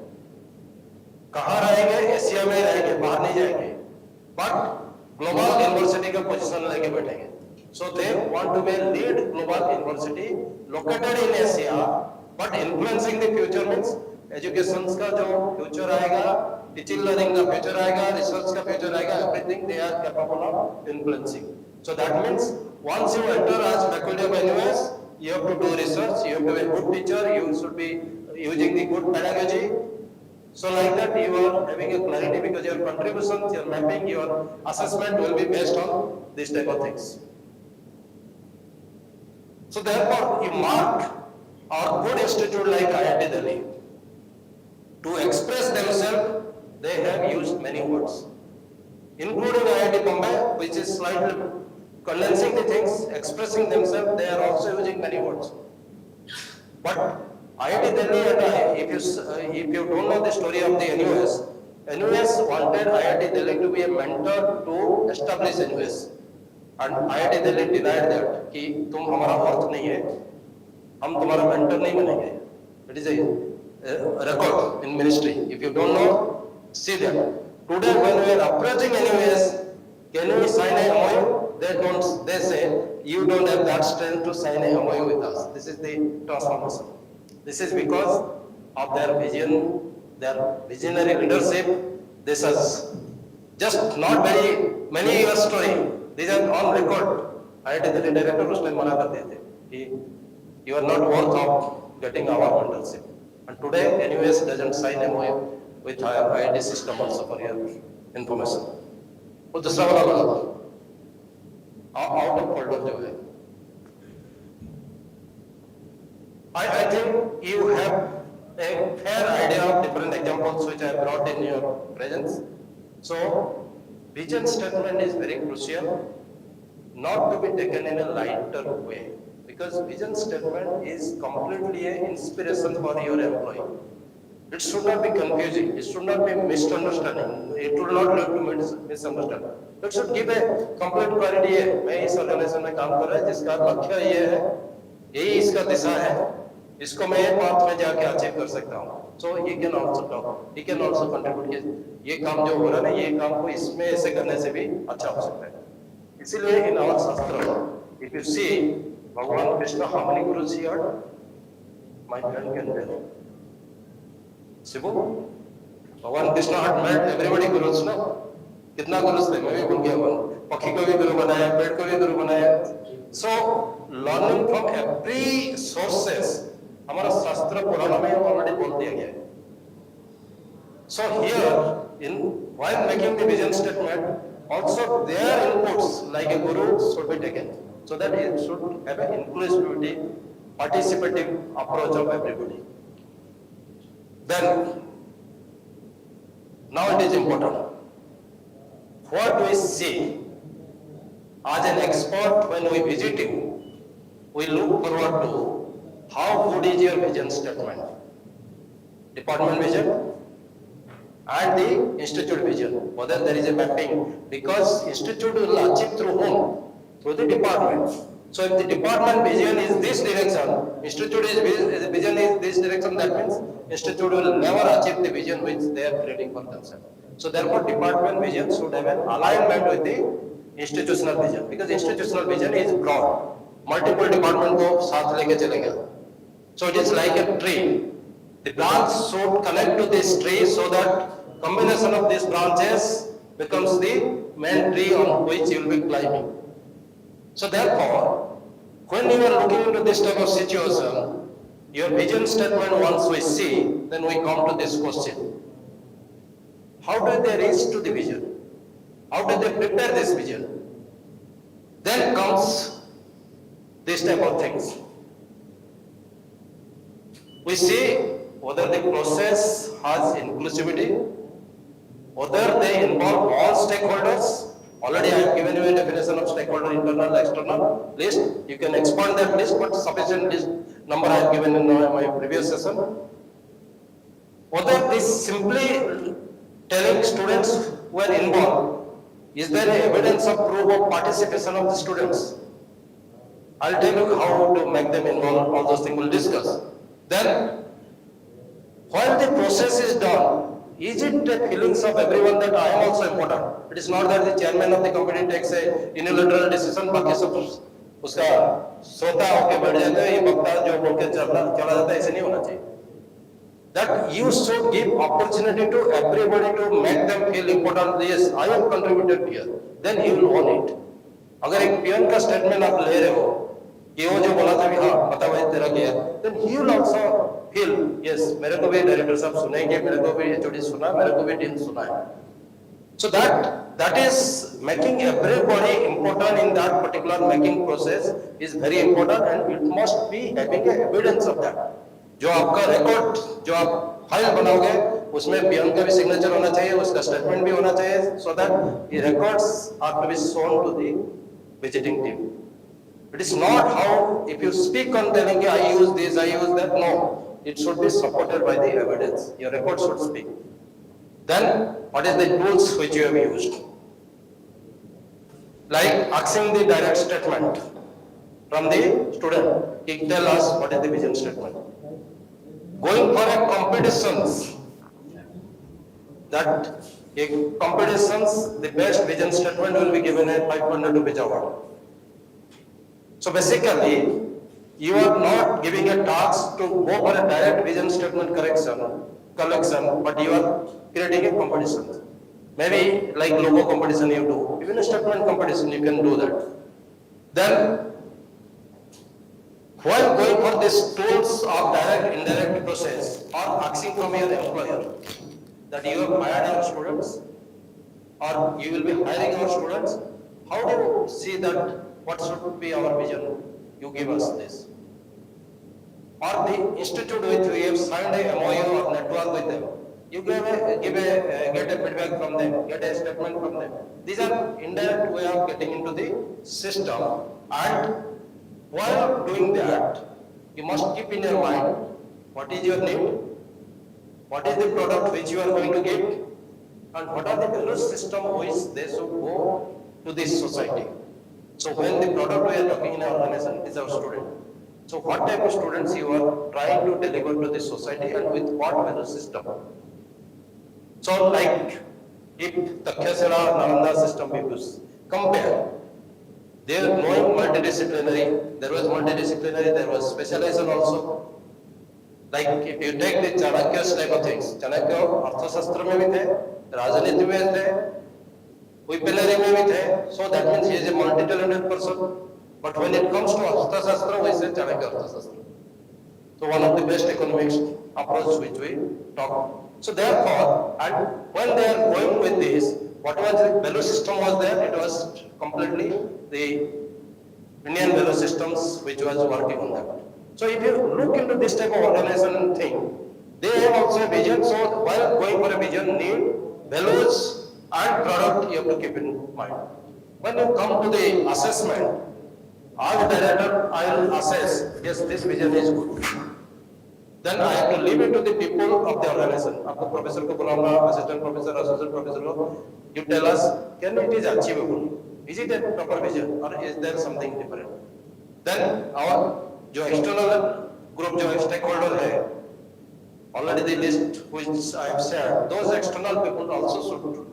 A: कहाँ रहेंगे? Asia में रहेंगे, बाहर नहीं जाएंगे. But global university का position लेके बैठेंगे. So they want to be lead global university located in Asia, but influencing the future means education का जो future आएगा, teaching learning का future आएगा, research का future आएगा, everything they are capable of influencing. So that means once you enter as faculty of NUS, you have to do research, you have to be a good teacher, you should be using the good pedagogy. So like that you are having a clarity because your contributions, your mapping, your assessment will be based on this type of things. So therefore you mark our good institute like IIT Delhi. To express themselves, they have used many words, including IIT Bombay, which is slightly condensing the things, expressing themselves, they are also using many words. But IIT Delhi and if you don't know the story of the NUS wanted IIT Delhi to be a mentor to establish NUS. And IIT Delhi denied that, कि तुम हमारा अर्थ नहीं है, हम तुम्हारा mentor नहीं बनेंगे. It is a record in ministry. If you don't know, see that. Today when we are approaching NUS, can we sign a MOU? They say, you don't have that strength to sign a MOU with us. This is the transformation. This is because of their vision, their visionary leadership. This is just not very many years story. These are on record. IIT Delhi director उस time मना करते थे कि you are not worth of getting our mentorship. And today NUS doesn't sign MOU with IIT system also for your information. वो दूसरा वाला लगा out of folder जो है. I think you have a fair idea of different examples which I brought in your presence. So vision statement is very crucial, not to be taken in a lighter way, because vision statement is completely an inspiration for your employee. It should not be confusing. It should not be misunderstanding. It will not lead to misunderstanding. It should give a complete clarity. मैं इस organisation में काम कर रहा है जिसका लक्ष्य ये है, यही इसका दिशा है, इसको मैं ये पाथ में जाके अचीव कर सकता हूँ. So he can also talk. He can also contribute. ये काम जो हो रहा है ना, ये काम को इसमें ऐसे करने से भी अच्छा हो सकता है. इसीलिए in our शास्त्र, if you see भगवान Krishna how many gurus he had, my friend can tell. Shibu, भगवान Krishna had met everybody gurus ना, कितना गुरुस थे, मैं भी भूल गया हूँ. पक्षी को भी गुरु बनाया, पेड़ को भी गुरु बनाया. So learning from every sources, हमारा शास्त्र पुराणों में already बोल दिया गया है. So here, while making the vision statement, also their inputs like a guru should be taken, so that it should have an inclusivity, participative approach of everybody. Then, now it is important. What we see as an expert when we visit you, we look forward to how good is your vision statement, department vision and the institute vision, whether there is a mapping, because institute will achieve through whom? Through the department. So if the department vision is this direction, institute is vision is this direction, that means institute will never achieve the vision which they are creating for themselves. So therefore department vision should have an alignment with the institutional vision, because institutional vision is broad. Multiple department को साथ लेके चलेगा. So it is like a tree. The branch should connect to this tree so that combination of these branches becomes the main tree on which you will be climbing. So therefore, when you are looking into this type of situation, your vision statement once we see, then we come to this question. How do they reach to the vision? How do they prepare this vision? Then comes this type of things. We see whether the process has inclusivity, whether they involve all stakeholders. Already I have given you a definition of stakeholder, internal, external list. You can expand that list, but sufficient list number I have given in my previous session. Whether this simply telling students who are involved, is there evidence of proof of participation of the students? I'll tell you how to make them involved, all those things we'll discuss. Then, while the process is done, is it the feelings of everyone that I am also important? It is not that the chairman of the committee takes a unilateral decision, बाकी सब उसका सोता होके बैठ जाते हैं, ये बक्ता जो बोल के चला जाता है, ऐसे नहीं होना चाहिए. That you should give opportunity to everybody to make them feel important. Yes, I have contributed here. Then he will own it. अगर एक पियन का स्टेटमेंट आप ले रहे हो कि वो जो बोला था कि हाँ पता भाई तेरा क्या है, then he will also feel yes मेरे को भी डायरेक्टर साहब सुनेंगे, मेरे को भी एचओडी सुना, मेरे को भी डीन सुना है. So that is making everybody important in that particular making process is very important, and it must be having a evidence of that. जो आपका रिकॉर्ड, जो आप फाइल बनाओगे, उसमें पीएम का भी सिग्नेचर होना चाहिए, उसका स्टेटमेंट भी होना चाहिए, so that the records are to be shown to the visiting team. It is not how if you speak on telling I use this, I use that. No, it should be supported by the evidence. Your record should speak. Then, what is the tools which you have used? Like asking the direct statement from the student. He tell us what is the vision statement. Going for a competitions, that in competitions, the best vision statement will be given a 500 rupees award. So basically, you are not giving a task to go for a direct vision statement collection, but you are creating a competition. Maybe like logo competition you do, even a statement competition you can do that. Then, while going for these tools of direct, indirect process, or asking from your employer that you have hired our students, or you will be hiring our students, how do you see that what should be our vision? You give us this. Or the institute which we have signed a MOU or network with them, you get a feedback from them, get a statement from them. These are indirect way of getting into the system, and while doing that, you must keep in your mind what is your need, what is the product which you are going to give, and what are the value system which they should go to this society. So when the product we are talking in our organization is our student. So what type of students you are trying to deliver to this society and with what value system? So like if Takhyasila Nalanda system we use, compare. They are knowing multidisciplinary, there was specialization also. Like if you take the Chanakya's type of things, Chanakya Arthashastra mein bhi the, Rajaniti mein the, weaponry mein bhi the, so that means he is a multi-talented person. But when it comes to Arthashastra, we say Chanakya Arthashastra. So one of the best economics approach which we talk. So therefore, and when they are going with this, whatever the value system was there, it was completely the Indian value systems which was working on that. So if you look into this type of organization thing, they have also a vision. So while going for a vision, need values and product you have to keep in mind. When you come to the assessment, as director, I will assess, yes, this vision is good. Then I have to leave it to the people of the organization. आपको professor को बुलाऊंगा, assistant professor, associate professor को, you tell us, can it is achievable? Is it a proper vision or is there something different? Then our जो external group जो stakeholder है, already the list which I have shared, those external people also should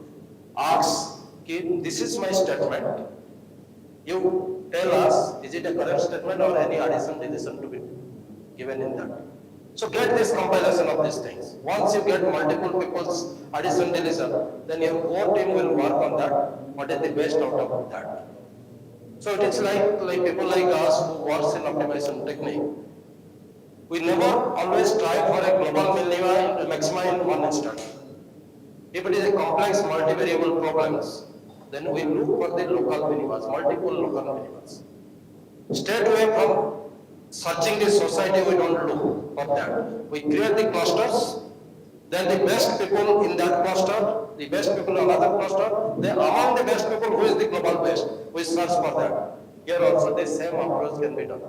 A: ask, this is my statement. You tell us, is it a correct statement or any addition, deletion to be given in that? So get this compilation of these things. Once you get multiple people's addition, deletion, then your core team will work on that. What is the best out of that? So it is like people like us who works in optimization technique. We never always try for a global minima, maxima in one instance. If it is a complex multivariable problems, then we look for the local minimas, multiple local minimas. Stay away from searching the society, we don't look for that. We create the clusters, then the best people in that cluster, the best people in another cluster, then among the best people, who is the global best? We search for that. Here also the same approach can be done.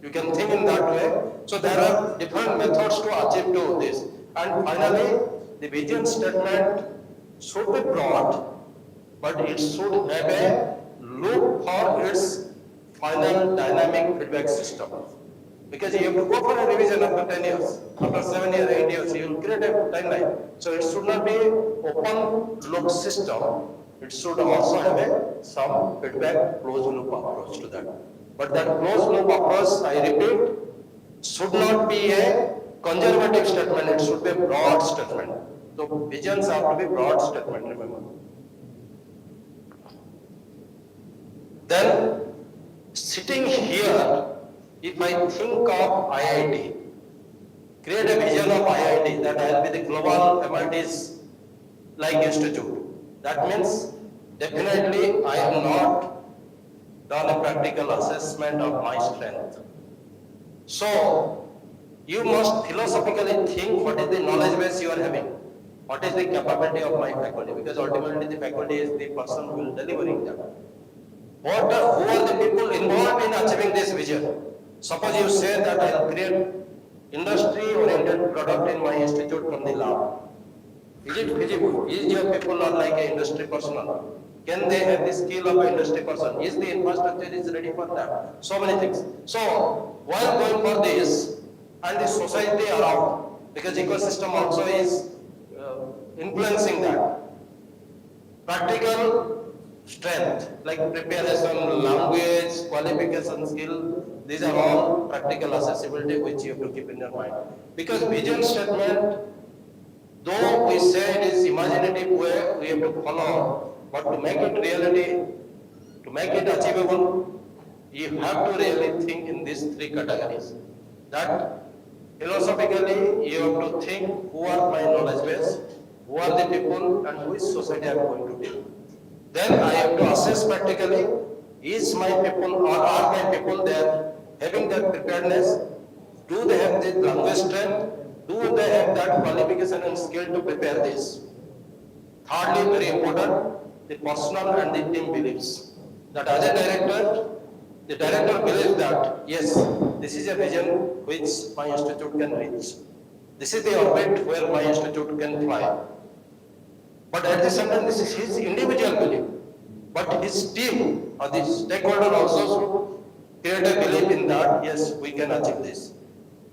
A: You can think in that way. So there are different methods to achieve to this. And finally, the vision statement should be broad, but it should have a look for its final dynamic feedback system. Because you have to go for a revision after 10 years, after 7 years, 8 years, you will create a timeline. So it should not be open loop system. It should also have some feedback closed loop approach to that. But that closed loop approach, I repeat, should not be a conservative statement, it should be a broad statement. So visions have to be broad statement, remember. Then sitting here, if I think of IIT, create a vision of IIT that I will be the global MIT's like institute. That means definitely I have not done a practical assessment of my strength. So you must philosophically think what is the knowledge base you are having, what is the capability of my faculty, because ultimately the faculty is the person who will delivering that. Who are the people involved in achieving this vision? Suppose you say that I will create industry-oriented product in my institute from the lab. Is it feasible? Is your people are like an industry personnel? Can they have the skill of an industry person? Is the infrastructure is ready for that? So many things. So while going for this, and the society around, because ecosystem also is influencing that. Practical strength, like preparation, language, qualification, skill, these are all practical accessibility which you have to keep in your mind. Because vision statement, though we say it is imaginative way we have to follow, but to make it reality, to make it achievable, you have to really think in these three categories. That philosophically, you have to think who are my knowledge base, who are the people, and which society I am going to deal. Then I have to assess practically, is my people or are my people there having that preparedness? Do they have the language strength? Do they have that qualification and skill to prepare this? Thirdly, very important, the personal and the team beliefs. That as a director, the director believes that, yes, this is a vision which my institute can reach. This is the orbit where my institute can fly. But at the same time, this is his individual belief. But his team or the stakeholder also should create a belief in that, yes, we can achieve this.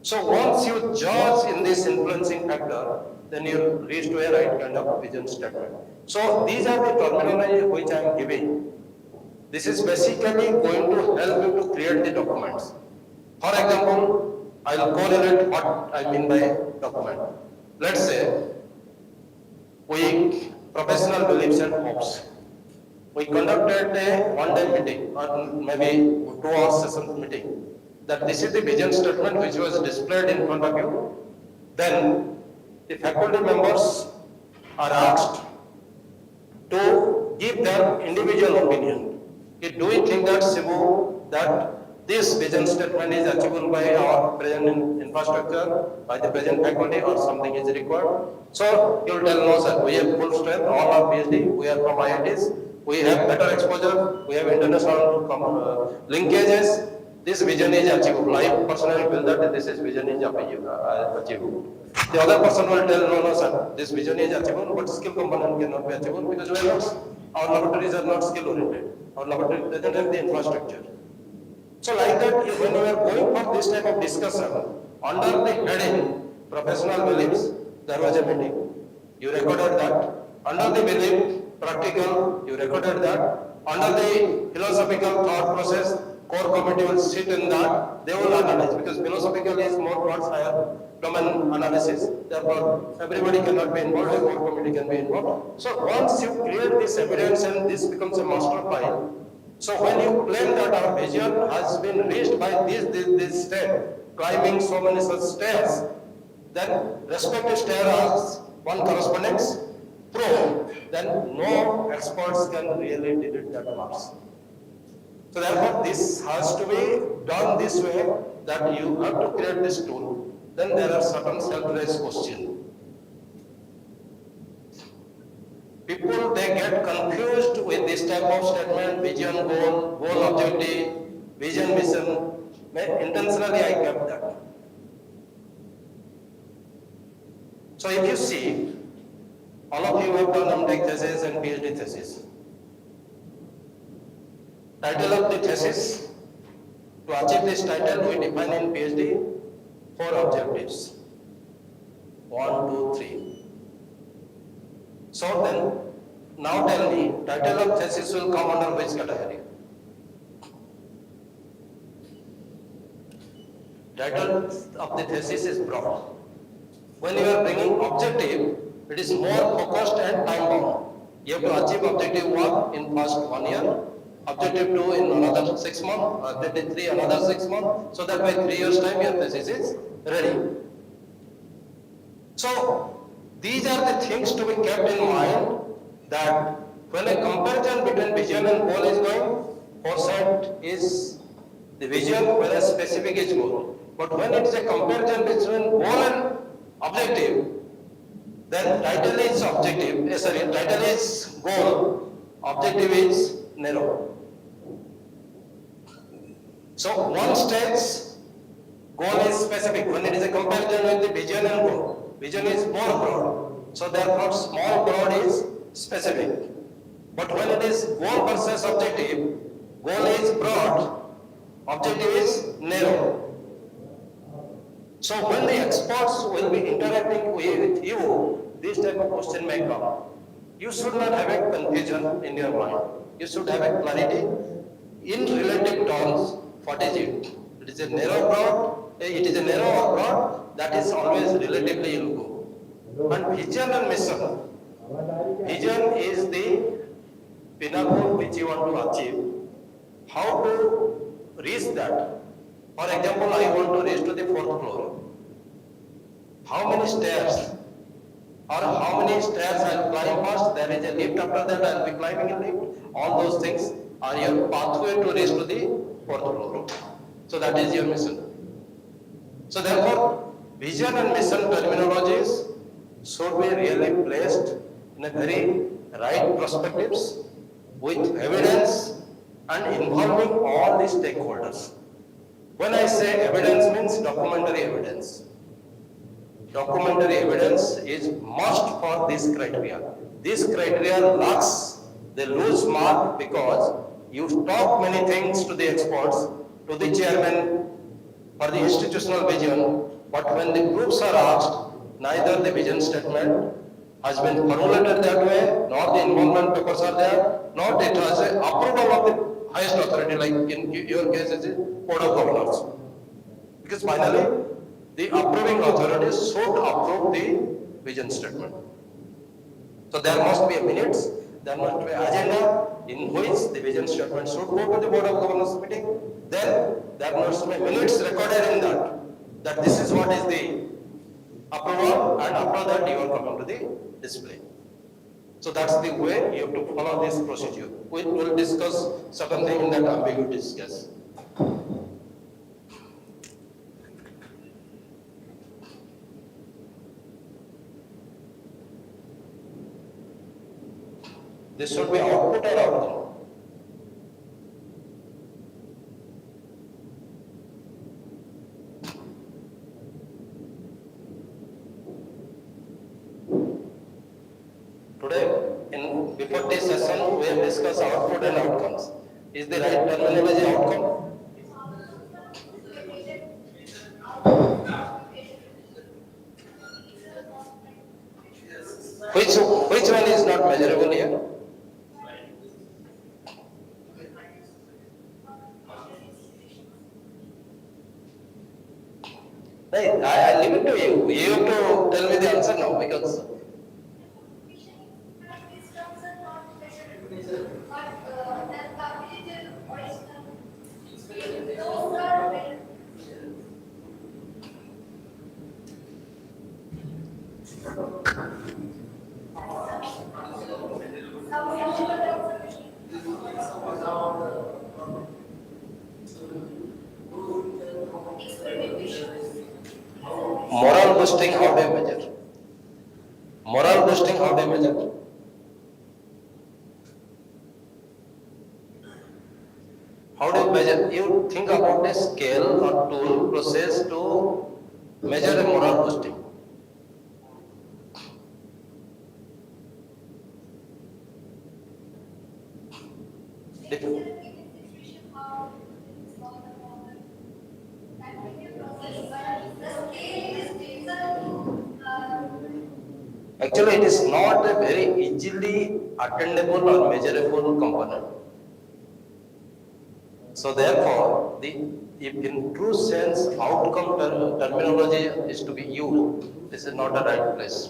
A: So once you judge in this influencing factor, then you reach to a right kind of vision statement. So these are the terminology which I am giving. This is basically going to help you to create the documents. For example, I will correlate what I mean by document. Let's say we professional beliefs and hopes. We conducted a one-day meeting or maybe 2 hour session meeting. That this is the vision statement which was displayed in front of you. Then the faculty members are asked to give their individual opinion. Do we think that Shivu, that this vision statement is achievable by our present infrastructure, by the present faculty, or something is required? So you will tell, no sir, we have full strength, all our PhD, we are from IITs, we have better exposure, we have international linkages, this vision is achievable. I personally feel that this is vision is achievable. The other person will tell, no sir, this vision is achievable, but skill component cannot be achievable because we are not, our laboratories are not skill oriented. Our laboratory doesn't have the infrastructure. So like that, when you are going for this type of discussion, under the heading professional beliefs, there was a meeting. You recorded that. Under the belief, practical, you recorded that. Under the philosophical thought process, core committee will sit in that. They will analyze because philosophical is more towards higher domain analysis. Therefore, everybody cannot be involved, a core committee can be involved. So once you create this evidence and this becomes a master file, so when you claim that our vision has been reached by this step, climbing so many such stairs, then respective stair has one correspondence proof, then no experts can really delete that marks. So therefore, this has to be done this way that you have to create this tool. Then there are certain self-raised questions. People, they get confused with this type of statement, vision, goal objective, vision, mission. Intentionally I kept that. So if you see, all of you have done MTech thesis and PhD thesis. Title of the thesis, to achieve this title, we define in PhD 4 objectives. 1, 2, 3. So then, now tell me, title of thesis will come under which category? Title of the thesis is broad. When you are bringing objective, it is more focused and time bound. You have to achieve objective 1 in first 1 year, objective 2 in another 6 months, objective 3 another 6 months, so that by 3 years time your thesis is ready. So these are the things to be kept in mind, that when a comparison between vision and goal is going, foresight is the vision whereas specific is goal. But when it is a comparison between goal and objective, then title is objective, title is goal, objective is narrow. So one states goal is specific. When it is a comparison with the vision and goal, vision is more broad. So therefore small broad is specific. But when it is goal versus objective, goal is broad, objective is narrow. So when the experts will be interacting with you, this type of question may come. You should not have a confusion in your mind. You should have a clarity in relative terms. What is it? It is a narrow broad, it is a narrow or broad, that is always relatively you'll go. And vision and mission. Vision is the pinnacle which you want to achieve. How to reach that? For example, I want to reach to the 4th floor. How many stairs? Or how many stairs I will climb first? There is a lift, after that I will be climbing a lift. All those things are your pathway to reach to the 4th floor. So that is your mission. So therefore, vision and mission terminologies should be really placed in a very right perspectives with evidence and involving all the stakeholders. When I say evidence means documentary evidence. Documentary evidence is must for this criteria. This criteria lacks, they lose mark because you talk many things to the experts, to the chairman for the institutional vision, but when the groups are asked, neither the vision statement has been formulated that way, nor the involvement papers are there, nor it has a approval of the highest authority, like in your case it is Board of Governors. Because finally, the approving authorities should approve the vision statement. So there must be a minutes, there must be agenda in which the vision statement should go to the Board of Governors meeting. Then there must be minutes recorded in that this is what is the approval, and after that you are coming to the display. So that's the way you have to follow this procedure. We will discuss certain things in that ambiguities case. This should be output or outcome. Today, before this session, we have discussed output and outcomes. Is the right terminology outcome? Right, I leave it to you. You have to tell me the answer now because moral boosting, how do you measure? Moral boosting, how do you measure? How do you measure? You think about a scale or tool process to measure a moral boosting. Actually, it is not a very easily attainable or measurable component. So therefore, if in true sense outcome terminology is to be used, this is not the right place.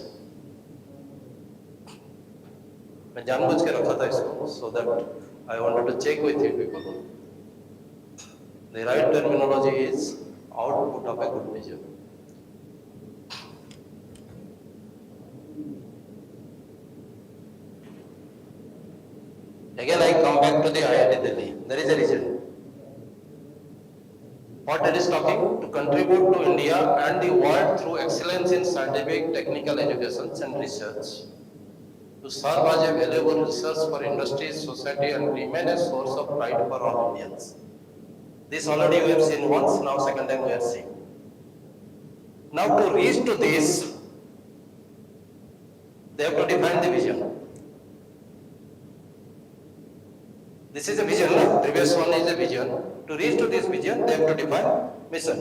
A: मैं जानबूझ के रखा था इसको so that I wanted to check with you people. The right terminology is output of a good measure. Again, I come back to the IIT Delhi. There is a reason. What it is talking to contribute to India and the world through excellence in scientific, technical education and research, to serve as a valuable resource for industries, society, and remain a source of pride for all Indians. This already we have seen once, now second time we are seeing. Now to reach to this, they have to define the vision. This is a vision, no? Previous one is a vision. To reach to this vision, they have to define mission.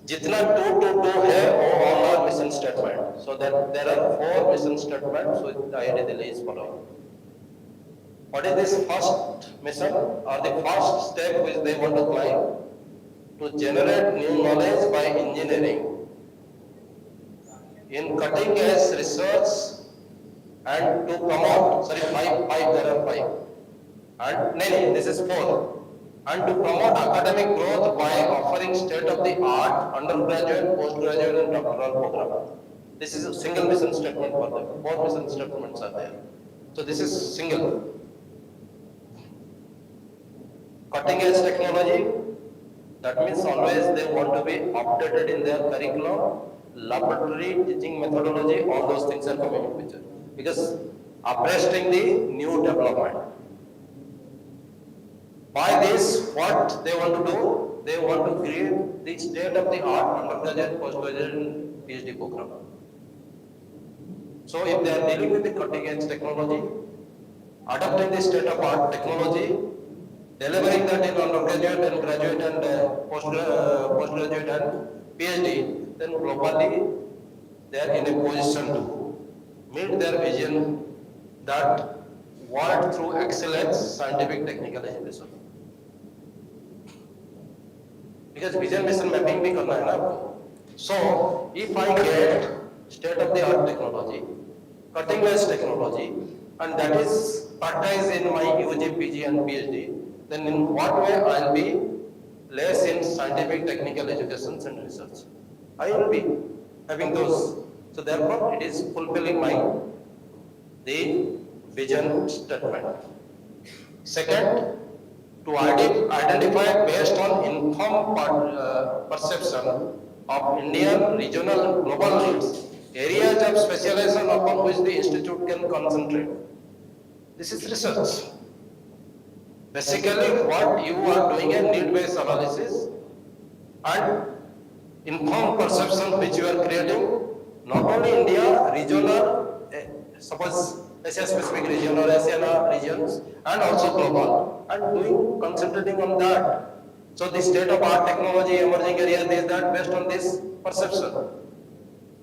A: जितना to है वो all are mission statement. So that there are 4 mission statements which the IIT Delhi is following. What is this first mission or the first step which they want to climb? To generate new knowledge by engineering in cutting edge research and to promote, there are 5. And this is 4. And to promote academic growth by offering state-of-the-art undergraduate, postgraduate and doctoral program. This is a single mission statement for them. 4 mission statements are there. So this is single. Cutting edge technology, that means always they want to be updated in their curriculum, laboratory, teaching methodology, all those things are coming in picture. Because abreasting the new development. By this, what they want to do? They want to create the state-of-the-art undergraduate, postgraduate and PhD program. So if they are dealing with the cutting-edge technology, adopting the state-of-the-art technology, delivering that in undergraduate and graduate and postgraduate and PhD, then globally they are in a position to meet their vision that world through excellence, scientific, technical education. Because vision mission mapping भी करना है ना आपको. So if I get state-of-the-art technology, cutting-edge technology, and that is practiced in my UG, PG and PhD, then in what way I will be less in scientific, technical education and research? I will be having those. So therefore, it is fulfilling the vision statement. Second, to identify based on informed perception of Indian regional and global needs, areas of specialization upon which the institute can concentrate. This is research. Basically, what you are doing a need-based analysis and informed perception which you are creating, not only India, regional, suppose Asia specific region or ASEAN regions, and also global, and concentrating on that. So the state-of-art technology, emerging areas, is that based on this perception.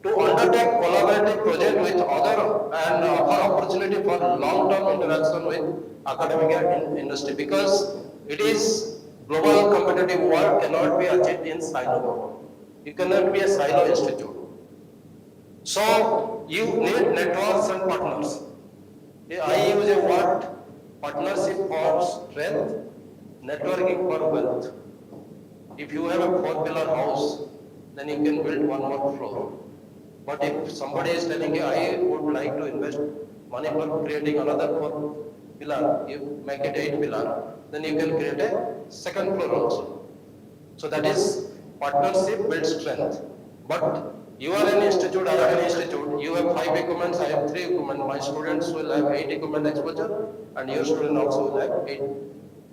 A: To undertake collaborative project with other and offer opportunity for long-term interaction with academia and industry, because it is Global competitive world cannot be achieved in silo mode. You cannot be a silo institute. So you need networks and partners. I use a word partnership for strength, networking for wealth. If you have a 4-pillar house, then you can build one more floor. But if somebody is telling you, I would like to invest money for creating another 4-pillar, you make it 8-pillar, then you can create a second floor also. So that is partnership builds strength. But you are an institute, I am an institute, you have 5 equipments, I have 3 equipment, my students will have 8 equipment exposure and your student also will have 8.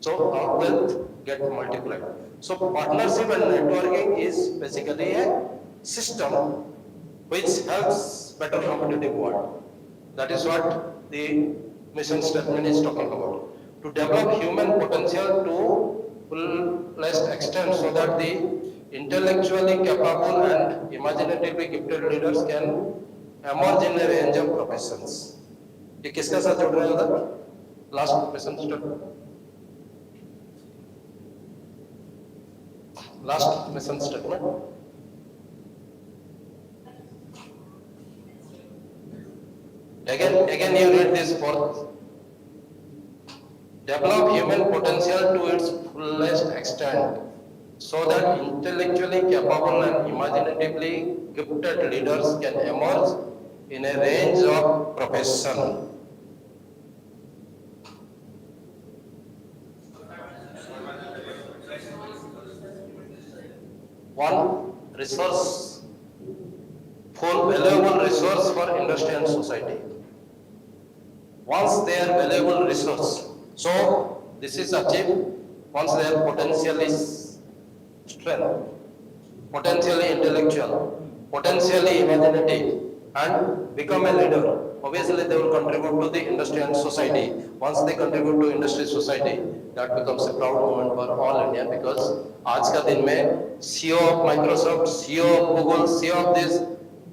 A: So our wealth get multiplied. So partnership and networking is basically a system which helps better competitive world. That is what the mission statement is talking about. To develop human potential to fullest extent so that the intellectually capable and imaginatively gifted leaders can emerge in a range of professions. ये किसका साथ जुड़ रहा है उधर? Last mission statement. Last mission statement. Again you read this fourth. Develop human potential to its fullest extent so that intellectually capable and imaginatively gifted leaders can emerge in a range of profession. One resource, full valuable resource for industry and society. Once they are valuable resource, so this is achieved once their potential is strength, potentially intellectual, potentially imaginative, and become a leader. Obviously, they will contribute to the industry and society. Once they contribute to industry society, that becomes a proud moment for all India because आज का दिन में CEO of Microsoft, CEO of Google, CEO of this,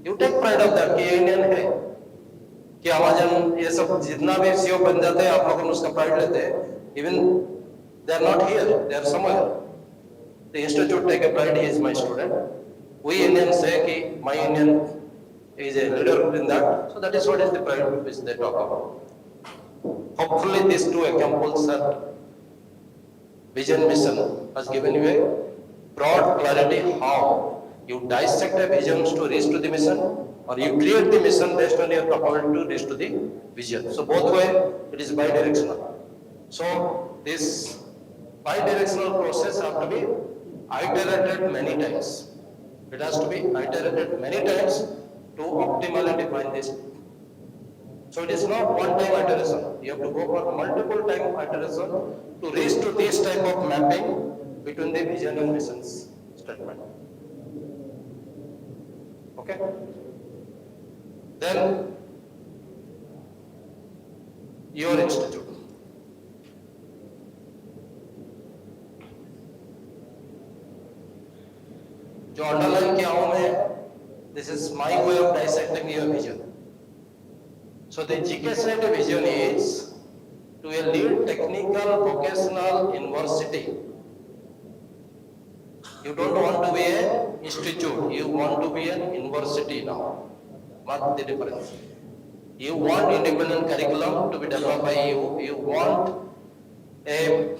A: you take pride of that कि ये Indian है कि Amazon ये सब जितना भी CEO बन जाते हैं आप लोग उसका प्राइड लेते हैं. Even they are not here, they are somewhere. The institute take a pride. He is my student. We Indians say कि my Indian is a leader in that. So that is what is the pride which they talk about. Hopefully these two examples are vision mission has given you a broad clarity how you dissect the visions to reach to the mission or you create the mission based on your capability to reach to the vision. So both way it is bi-directional. So this bi-directional process have to be iterated many times. It has to be iterated many times to optimally define this. So it is not one-time iteration. You have to go for multiple time iteration to reach to this type of mapping between the vision and missions statement. Okay? Then your institute. जो underline किया हूं मैं, this is my way of dissecting your vision. So the GKSNET vision is to a lead technical vocational university. You don't want to be an institute, you want to be an university now. What the difference? You want independent curriculum to be developed by you, you want a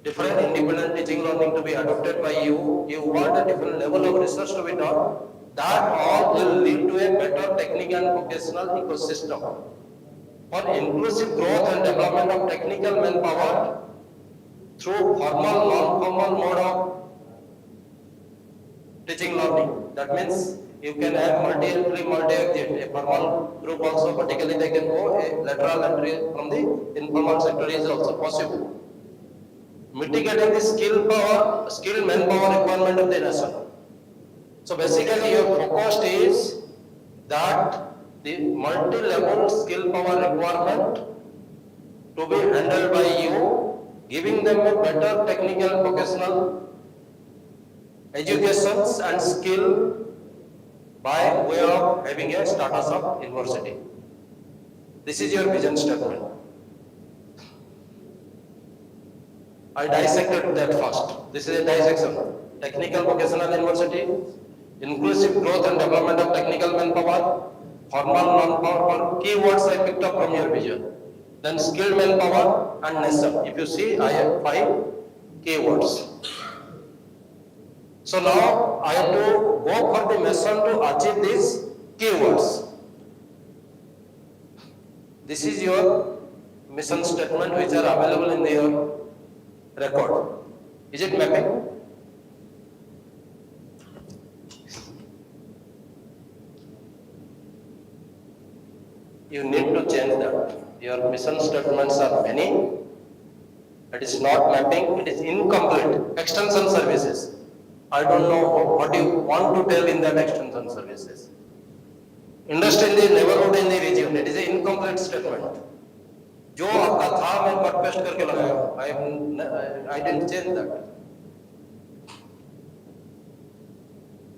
A: different independent teaching learning to be adopted by you, you want a different level of research to be done. That all will lead to a better technical and vocational ecosystem. For inclusive growth and development of technical manpower through formal, non-formal mode of teaching learning. That means you can have multi-entry, multi-exit. A formal group also, particularly they can go, a lateral entry from the informal sector is also possible. Mitigating the skill manpower requirement of the nation. So basically your focus is that the multi-level skill power requirement to be handled by you, giving them a better technical vocational educations and skill by way of having a status of university. This is your vision statement. I dissected that first. This is a dissection. Technical Vocational University, inclusive growth and development of technical manpower, formal non-formal keywords I picked up from your vision. Then skilled manpower and nation. If you see, I have 5 keywords. So now I have to go for the mission to achieve these keywords. This is your mission statement which are available in your record. Is it mapping? You need to change that. Your mission statements are many. It is not mapping, it is incomplete. Extension services. I don't know what you want to tell in that extension services. Industry in the neighborhood in the region. It is an incomplete statement. जो आपका था मैं cut paste करके लगाया. I didn't change that.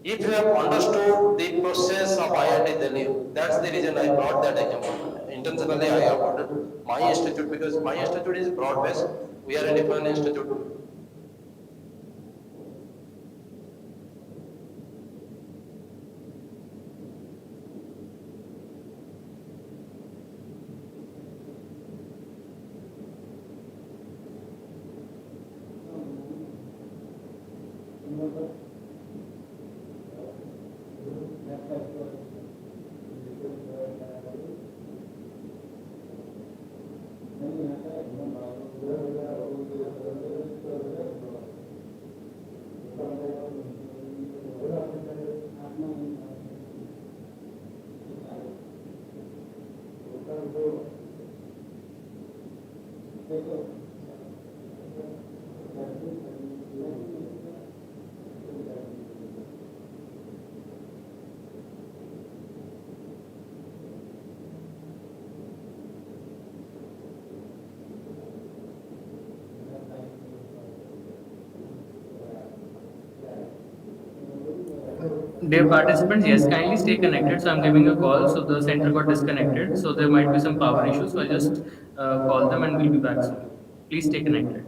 A: If you have understood the process of IIT Delhi, that's the reason I brought that example. Intentionally I have brought my institute because my institute is broad-based. We are a different institute.
B: Dear participants, yes, kindly stay connected. So I'm giving a call. So the center got disconnected. So there might be some power issues. So I'll just call them and we'll be back soon. Please stay connected.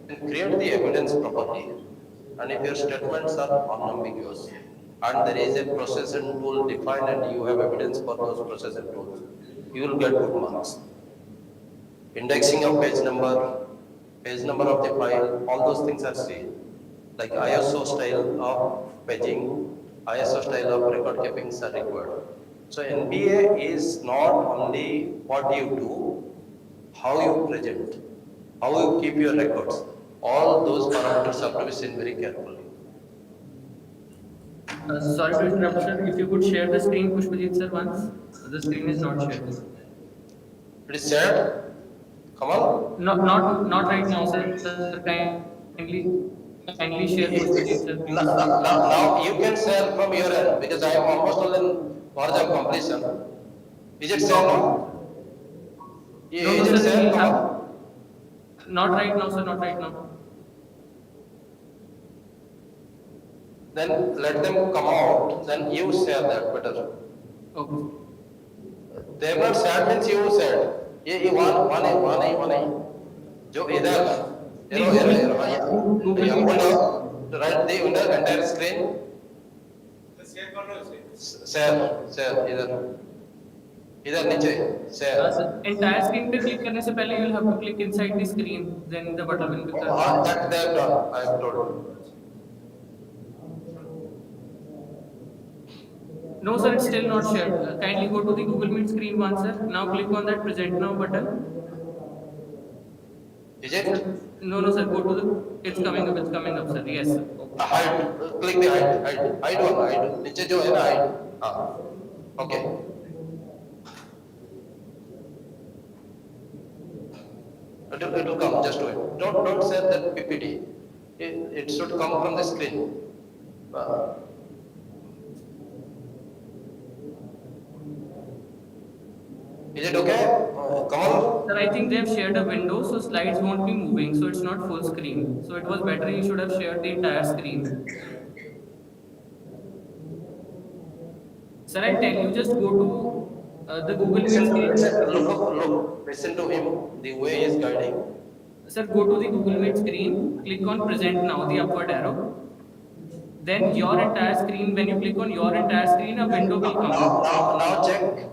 A: And create the evidence properly. And if your statements are unambiguous and there is a process and tool defined and you have evidence for those process and tools, you will get good marks. Indexing of page number of the file, all those things are seen. Like ISO style of paging, ISO style of record keepings are required. So NBA is not only what you do, how you present, how you keep your records. All those parameters have to be seen very carefully.
B: Sorry to interrupt, sir. If you could share the screen, Pushpajit sir, once. The screen is not shared.
A: It is shared. Come on.
B: Not right now, sir. Kindly share Pushpajit sir.
A: Now you can share from your end because I am almost on the verge of completion. Is it shared now? Is it
B: Sir,
A: shared?
B: we
A: Come
B: have.
A: on.
B: Not right now, sir. Not right now.
A: Then let them come out. Then you share that better.
B: Okay.
A: They have not shared means you said. ये one जो इधर right the entire screen share इधर नीचे share
B: Entire screen पे click करने से पहले you will have to click inside the screen, then the button will become.
A: that they have done. I have told.
B: No, sir, it's still not shared. Kindly go to the Google Meet screen once, sir. Now click on that present now button.
A: Is it?
B: No, sir. Go to the. It's coming up. It's coming up, sir. Yes, sir.
A: Hide. Click the hide one. नीचे जो है ना hide. हाँ. Okay. It will come. Just do it. Don't say that PPT. It should come from the screen. Is it okay? Come on.
B: Sir, I think they have shared a window, so slides won't be moving, so it's not full screen. So it was better you should have shared the entire screen. Sir, I tell you, just go to the Google Meet screen.
A: Look, listen to him. The way he is guiding.
B: Sir, go to the Google Meet screen, click on present now, the upward arrow. Then your entire screen, when you click on your entire screen, a window will come up.
A: Now check.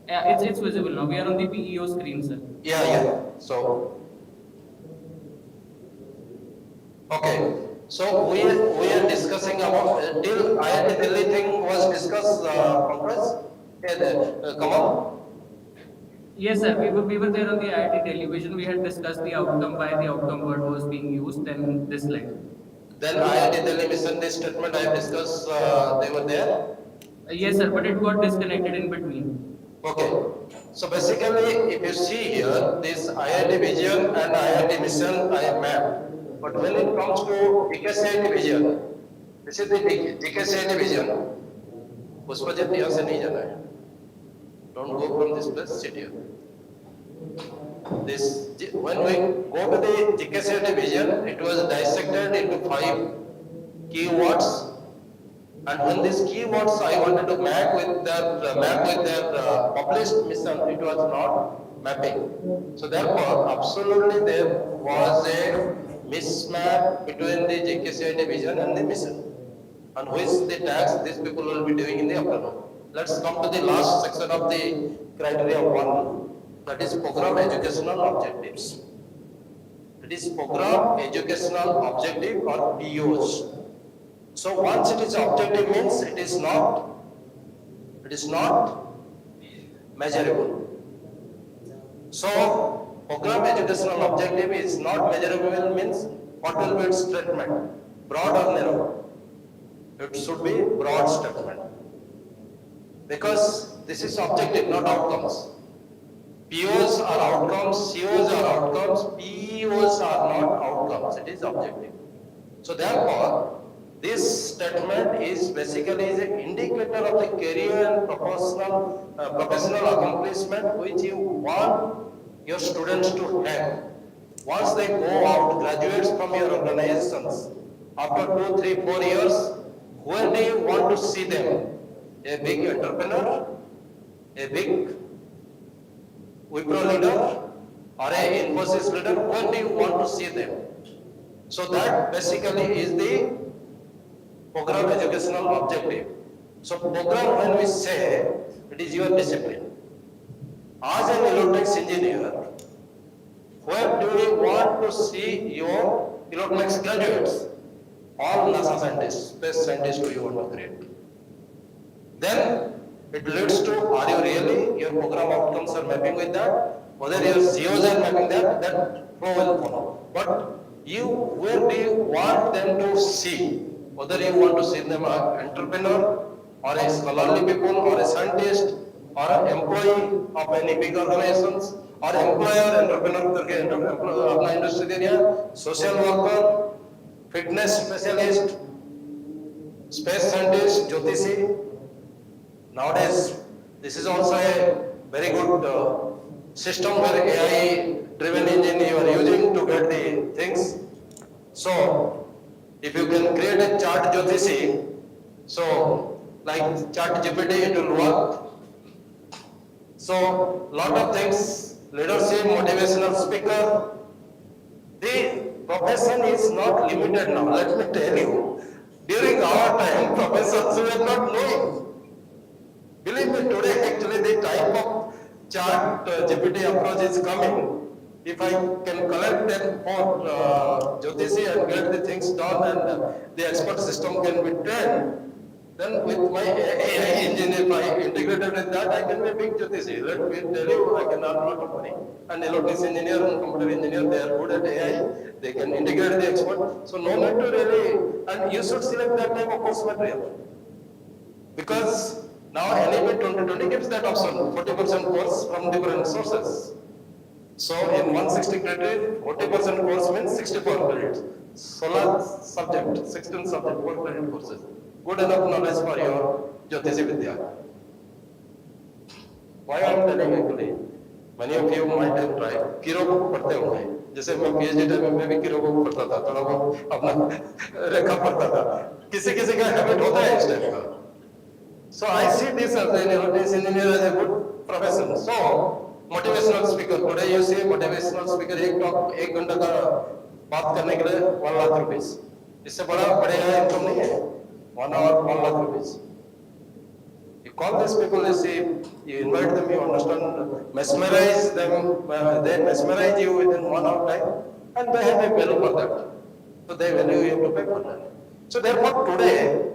B: Yeah, it's visible now. We are on the PEO screen, sir.
A: Yeah. So, okay. So we are discussing about till IIT Delhi thing was discussed. Congress. Come on.
B: Yes, sir. We were there on the IIT television. We had discussed the outcome, why the outcome word was being used, and this slide.
A: Then IIT Delhi mission this statement I discussed. They were there.
B: Yes, sir. But it got disconnected in between.
A: Okay. So basically, if you see here, this IIT vision and IIT mission I have mapped. But when it comes to DKCIT vision, this is the DKCIT vision. Pushpajit यहाँ से नहीं जाना है. Don't go from this place. Sit here. This when we go to the DKCIT vision, it was dissected into 5 keywords. And when these keywords I wanted to map with their published mission, it was not mapping. So therefore, absolutely there was a mismatch between the JKCIT vision and the mission, and which the tasks these people will be doing in the afternoon. Let's come to the last section of the criteria 1, that is program educational objectives. It is program educational objective or POs. So once it is objective means it is not measurable. So program educational objective is not measurable means what will be its statement? Broad or narrow? It should be broad statement. Because this is objective, not outcomes. POs are outcomes, COs are outcomes, PEOs are not outcomes, it is objective. So therefore, this statement is basically is an indicator of the career and professional accomplishment which you want your students to have. Once they go out, graduates from your organizations, after 2, 3, 4 years, where do you want to see them? A big entrepreneur, a big Wipro leader, or a Infosys leader, where do you want to see them? So that basically is the program educational objective. So program, when we say, it is your discipline. As an electronics engineer, where do you want to see your electronics graduates? All NASA scientists, space scientists do you want to create? Then it leads to, are you really, your program outcomes are mapping with that? Whether your COs are mapping that flow will follow. But you, where do you want them to see? Whether you want to see them an entrepreneur, or a scholarly people, or a scientist, or an employee of any big organizations, or employer, entrepreneur, अपना industry area, social worker, fitness specialist, space scientist, Jyotisi. Nowadays, this is also a very good system where AI-driven engine you are using to get the things. So, if you can create a chart Jyotisi, so like chart GPT, it will work. So, lot of things, leadership, motivational speaker. The profession is not limited now. Let me tell you, during our time, professors were not knowing. Believe me, today actually the type of chart GPT approach is coming. If I can collect them for Jyotisi and get the things done and the expert system can be trained, then with my AI engineer, if I integrated with that, I can be a big Jyotisi. Let me tell you, I can earn a lot of money. And electronics engineer and computer engineer, they are good at AI. They can integrate the expert. So no need to really, and you should select that type of course material. Because now NEP 2020 gives that option, 40% course from different sources. So in 160 credit, 40% course means 64 credits. Solar subject, 16 subject, 4 credit courses. Good enough knowledge for your Jyotisi Vidya. Why I am telling actually, many of you might have tried, Kiro book पढ़ते होंगे. जैसे मैं PhD time में भी Kiro book पढ़ता था, थोड़ा बहुत अपना रेखा पढ़ता था. किसी किसी का habit होता है इस टाइप का. So I see this as an electronics engineer as a good profession. So motivational speaker, today you see motivational speaker एक घंटा का बात करने के लिए 1 लाख रुपीस. इससे बढ़ेगा इनकम नहीं है. 1 hour 1 lakh rupees. You call these people, you see, you invite them, you understand, mesmerize them, they mesmerize you within 1 hour time, and they have a value for that. So they value you to pay for that. So therefore today,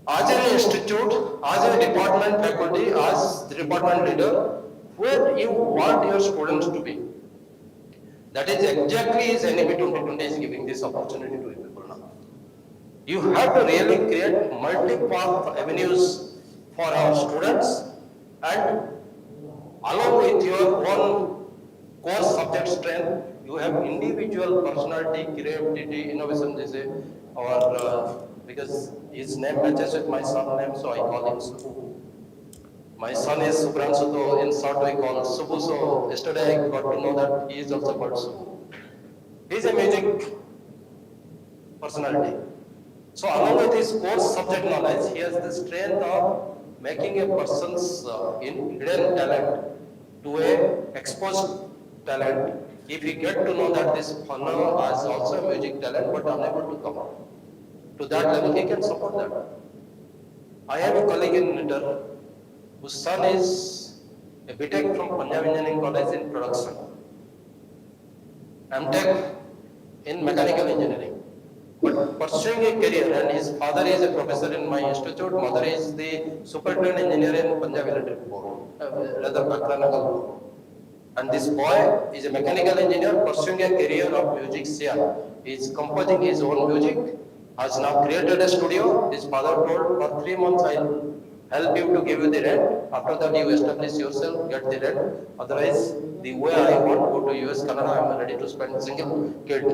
A: as an institute, as a department faculty, as the department leader, where you want your students to be. That is exactly is NEP 2020 is giving this opportunity to you people now. You have to really create multi-path avenues for our students, and along with your own core subject strength, you have individual personality, creativity, innovation. They say, or because his name matches with my son's name, so I call him Subbu. My son is Subhranshu, so in short we call Subbu. So yesterday I got to know that he is also called Subbu. He is a music personality. So along with his core subject knowledge, he has the strength of making a person's hidden talent to a exposed talent. If he get to know that this fellow has also a music talent but unable to come out, to that level he can support that. I have a colleague in Nitter whose son is a BTech from Punjab Engineering College in production, MTech in mechanical engineering. But pursuing a career, and his father is a professor in my institute, mother is the superintendent engineer in Punjab Electric Board, rather Bhakranagar Board. And this boy is a mechanical engineer pursuing a career of music here. He is composing his own music, has now created a studio. His father told, for 3 months I'll help you to give you the rent. After that, you establish yourself, get the rent. Otherwise, the way I want go to US, Canada, I am ready to spend single kid.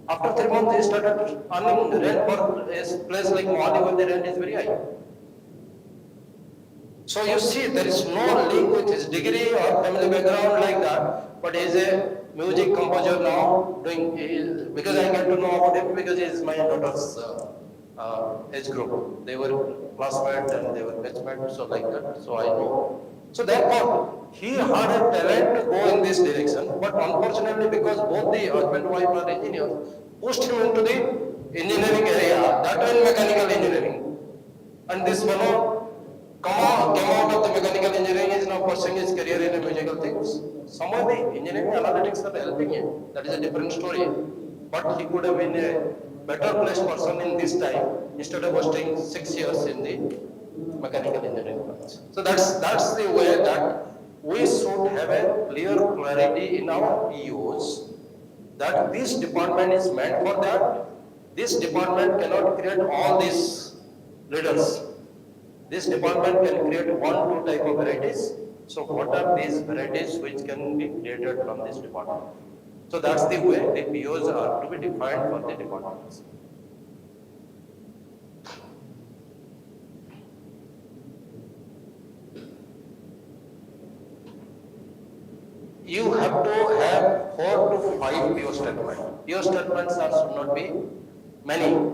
A: After 3 months, they started earning rent for a place like Mali where the rent is very high. So you see, there is no link with his degree or family background like that, but he is a music composer now, because I get to know about him because he is my daughter's age group. They were classmates and they were batchmates, so like that, so I know. So therefore, he had a talent to go in this direction, but unfortunately because both the husband and wife are engineers, pushed him into the engineering area, that in mechanical engineering. And this fellow came out of the mechanical engineering, is now pursuing his career in musical things. Some of the engineering analytics are helping him. That is a different story. But he could have been a better placed person in this time instead of wasting 6 years in the mechanical engineering branch. So that's the way that we should have a clear clarity in our POs that this department is meant for that. This department cannot create all these leaders. This department can create 1-2 type of varieties. So what are these varieties which can be created from this department? So that's the way the POs are to be defined for the departments. You have to have 4 to 5 PO statements. PO statements should not be many.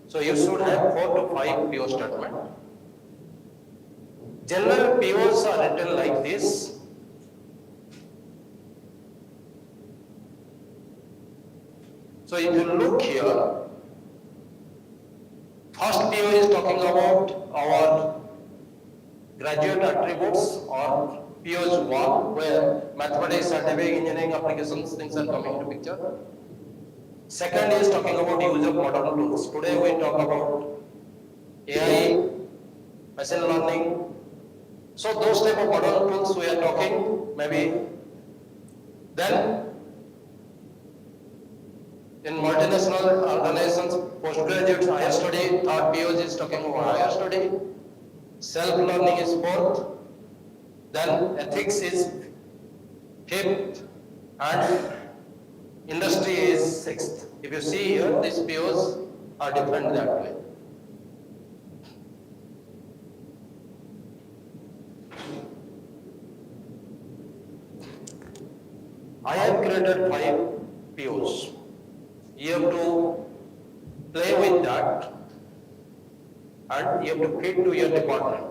A: So you should have 4 to 5 PO statements. General POs are written like this. So if you look here, first PO is talking about our graduate attributes or POs 1, where mathematics, scientific, engineering applications, things are coming into picture. Second is talking about use of modern tools. Today we talk about AI, machine learning. So those type of modern tools we are talking, maybe. Then in multinational organizations, postgraduate higher study, third POs is talking about higher study. Self-learning is fourth. Then ethics is fifth, and industry is sixth. If you see here, these POs are different that way. I have created 5 POs. You have to play with that and you have to fit to your department.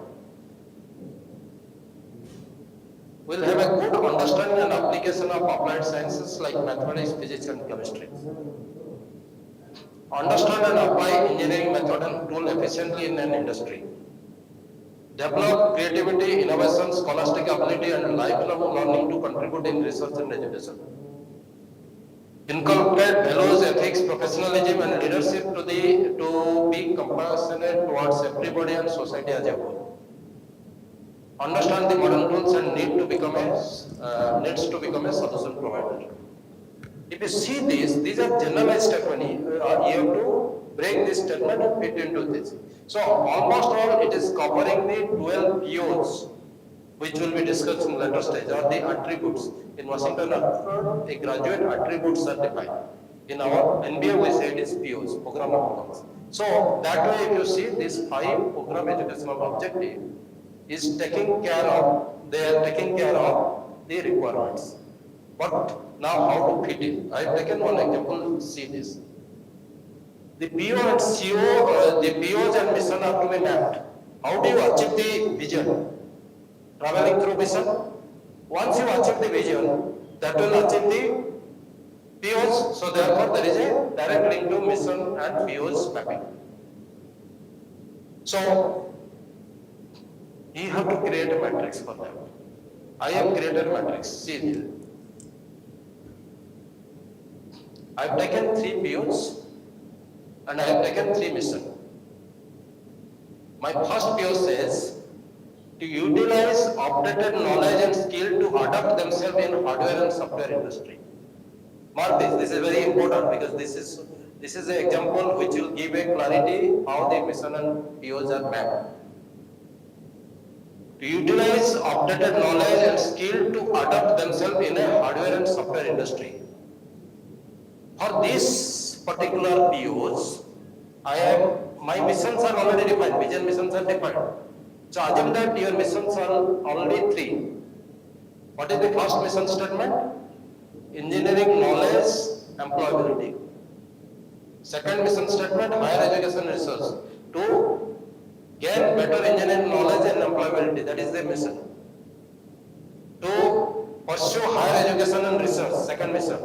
A: We'll have a good understanding and application of applied sciences like mathematics, physics and chemistry. Understand and apply engineering method and tool efficiently in an industry. Develop creativity, innovation, scholastic ability and lifelong learning to contribute in research and education. Inculcate values, ethics, professionalism and leadership to be compassionate towards everybody and society as a whole. Understand the modern tools and needs to become a solution provider. If you see these are generalized statements. You have to break this statement and fit into this. So almost all it is covering the 12 POs, which will be discussed in later stage, or the attributes. In Washington, a graduate attributes are defined. In our NBA, we say it is POs, program outcomes. So that way, if you see this 5 program educational objective is taking care of, they are taking care of the requirements. But now how to fit it? I have taken one example, see this. The PO and CO, the POs and mission are to be mapped. How do you achieve the vision? Traveling through vision. Once you achieve the vision, that will achieve the POs. So therefore, there is a direct link to mission and POs mapping. So you have to create a matrix for that. I have created a matrix. See here. I have taken 3 POs and I have taken 3 missions. My first PO says to utilize updated knowledge and skill to adapt themselves in hardware and software industry. Mark this is very important because this is an example which will give a clarity how the mission and POs are mapped. to utilize updated knowledge and skill to adapt themselves in a hardware and software industry. For these particular POs, my missions are already defined, vision missions are defined. So assume that your missions are already three. What is the first mission statement? Engineering knowledge, employability. Second mission statement, higher education research. To gain better engineering knowledge and employability, that is the mission. To pursue higher education and research, second mission.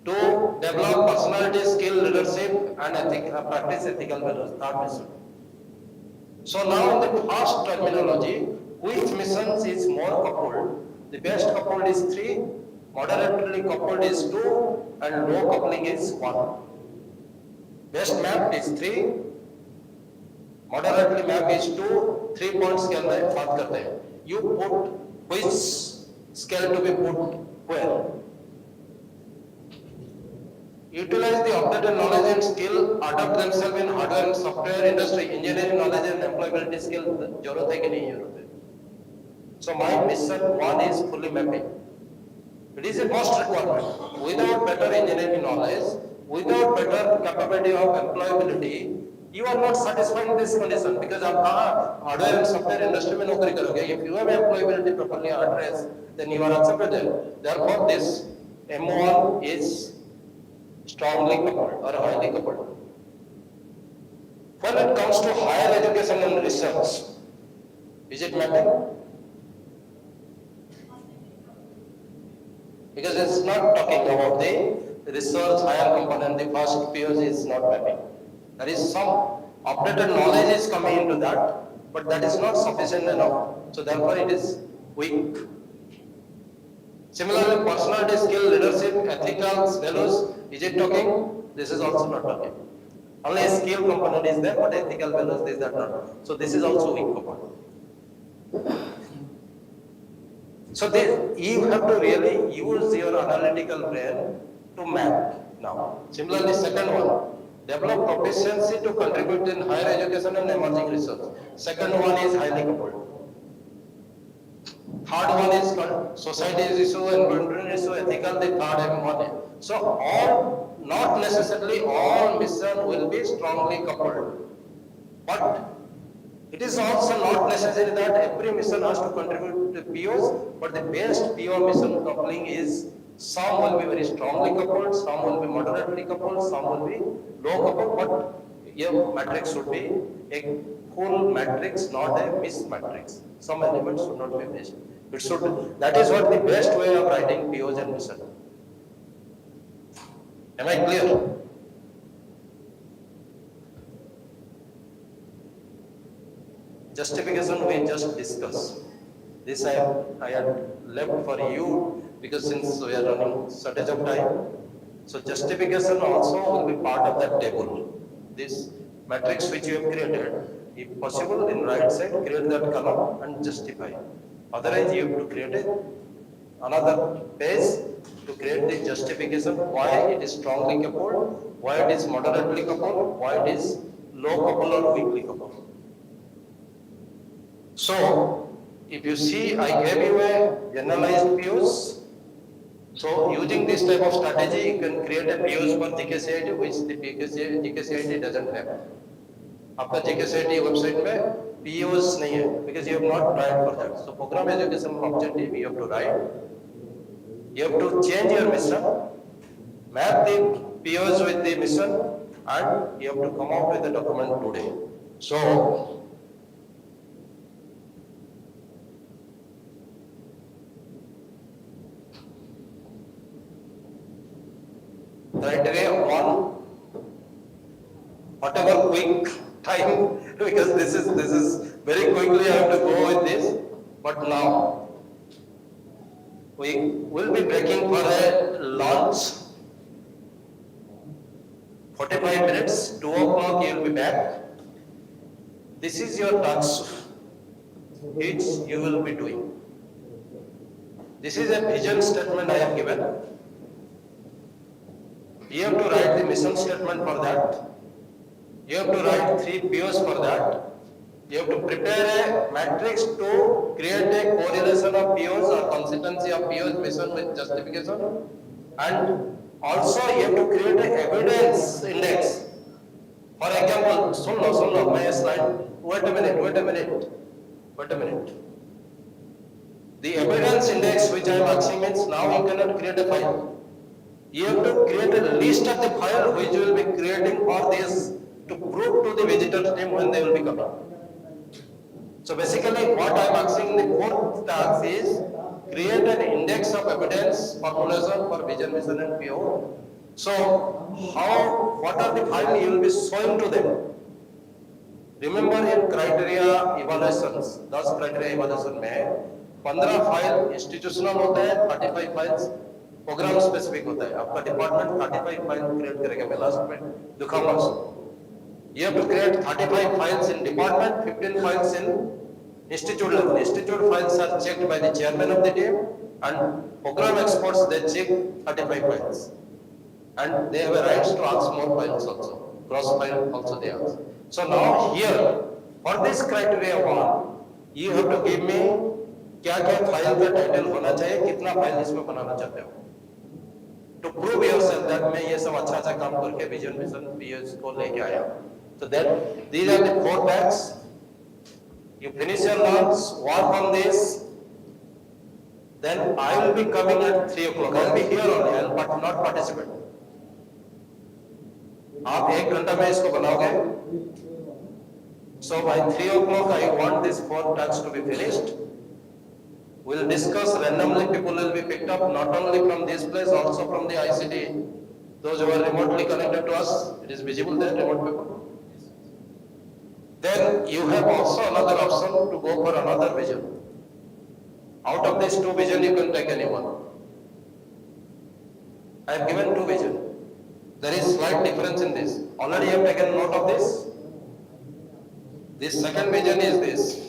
A: To develop personality, skill, leadership and practice ethical values, third mission. So now in the first terminology, which missions is more coupled? The best coupled is 3, moderately coupled is 2 and low coupling is 1. Best map is 3, moderately map is 2, 3 points के अंदर बात करते हैं. You put which scale to be put where? Utilize the updated knowledge and skill, adapt themselves in hardware and software industry, engineering knowledge and employability skill. जरूरत है कि नहीं जरूरत है? So my mission 1 is fully mapping. It is a must requirement. Without better engineering knowledge, without better capability of employability, you are not satisfied in this condition because आप कहाँ hardware and software industry में नौकरी करोगे? If you have employability properly addressed, then you are accepted there. Therefore, this M1 is strongly coupled or highly coupled. When it comes to higher education and research, is it mapping? Because it's not talking about the research higher component, the first POs is not mapping. There is some updated knowledge is coming into that, but that is not sufficient enough. So therefore it is weak. Similarly, personality, skill, leadership, ethical values, is it talking? This is also not talking. Only a skill component is there, but ethical values, this that not. So this is also weak component. So you have to really use your analytical brain to map now. Similarly, second one, develop proficiency to contribute in higher education and emerging research. Second one is highly coupled. Third one is society issue, environmental issue, ethical, the third M1. So all, not necessarily all mission will be strongly coupled. But it is also not necessary that every mission has to contribute to POs, but the best PO mission coupling is some will be very strongly coupled, some will be moderately coupled, some will be low coupled, but your matrix should be a full matrix, not a missed matrix. Some elements should not be missed. It should, that is what the best way of writing POs and mission. Am I clear? Justification we just discussed. This I had left for you because since we are running shortage of time. So justification also will be part of that table. This matrix which you have created, if possible in right side, create that column and justify. Otherwise you have to create another page to create the justification why it is strongly coupled, why it is moderately coupled, why it is low coupled or weakly coupled. So, if you see, I gave you a generalized POs. So, using this type of strategy, you can create a POs for GKCIT, which the GKCIT doesn't have. आपका GKCIT website में POs नहीं है, because you have not tried for that. So, program education objective you have to write. You have to change your mission, map the POs with the mission, and you have to come out with a document today. So, criteria 1, whatever quick time, because this is very quickly I have to go with this, but now we will be breaking for a lunch, 45 minutes, 2 o'clock you will be back. This is your task which you will be doing. This is a vision statement I have given. You have to write the mission statement for that. You have to write 3 POs for that. You have to prepare a matrix to create a correlation of POs or consistency of POs based on with justification, and also you have to create a evidence index. For example, सुन लो मैं slide. Wait a minute. The evidence index which I am asking means now you cannot create a file. You have to create a list of the file which you will be creating for this to prove to the visitor team when they will be coming. So basically what I am asking in the fourth task is create an index of evidence formulation for vision, mission and PO. So what are the files you will be showing to them? Remember in criteria evaluations, 10 criteria evaluation में 15 file institutional होता है, 35 files programme specific होता है. आपका department 35 file create करेगा. मैं last में दिखाऊंगा उसको. You have to create 35 files in department, 15 files in institute level. Institute files are checked by the chairman of the team, and program experts they check 35 files, and they have a rights to ask more files also. Cross file also they ask. So now here for this criteria one, you have to give me क्या क्या file का title होना चाहिए, कितना file इसमें बनाना चाहते हो, to prove yourself that मैं ये सब अच्छा काम करके विजन मिशन पीएस को लेके आया. So that these are the 4 tags. You finish your lunch, work on this, then I will be coming at 3 o'clock. I will be here only, I will not participate. आप 1 घंटा में इसको बनाओगे. So by 3 o'clock I want this 4 tags to be finished. We will discuss randomly. People will be picked up not only from this place, also from the ICT. Those who are remotely connected to us, it is visible there, remote people. Then you have also another option to go for another vision. Out of these 2 vision, you can take any one. I have given 2 vision. There is slight difference in this. Already you have taken note of this. This second vision is this.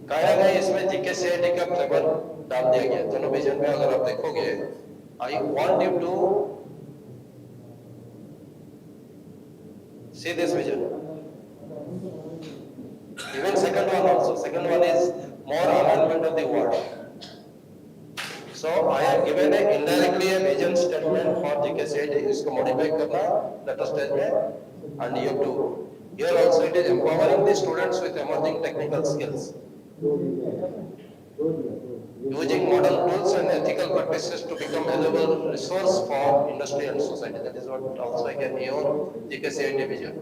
A: कहा गया इसमें GK CIT का flavour डाल दिया गया. दोनों vision में अगर आप देखोगे, I want you to see this vision. Even second one also. Second one is more alignment of the word. So I have given a indirectly a vision statement for GK CIT. इसको modify करना later stage में, and you have to hear also it is empowering the students with emerging technical skills. Using modern tools and ethical practices to become a valuable resource for industry and society. That is what also I can hear GKCIT vision.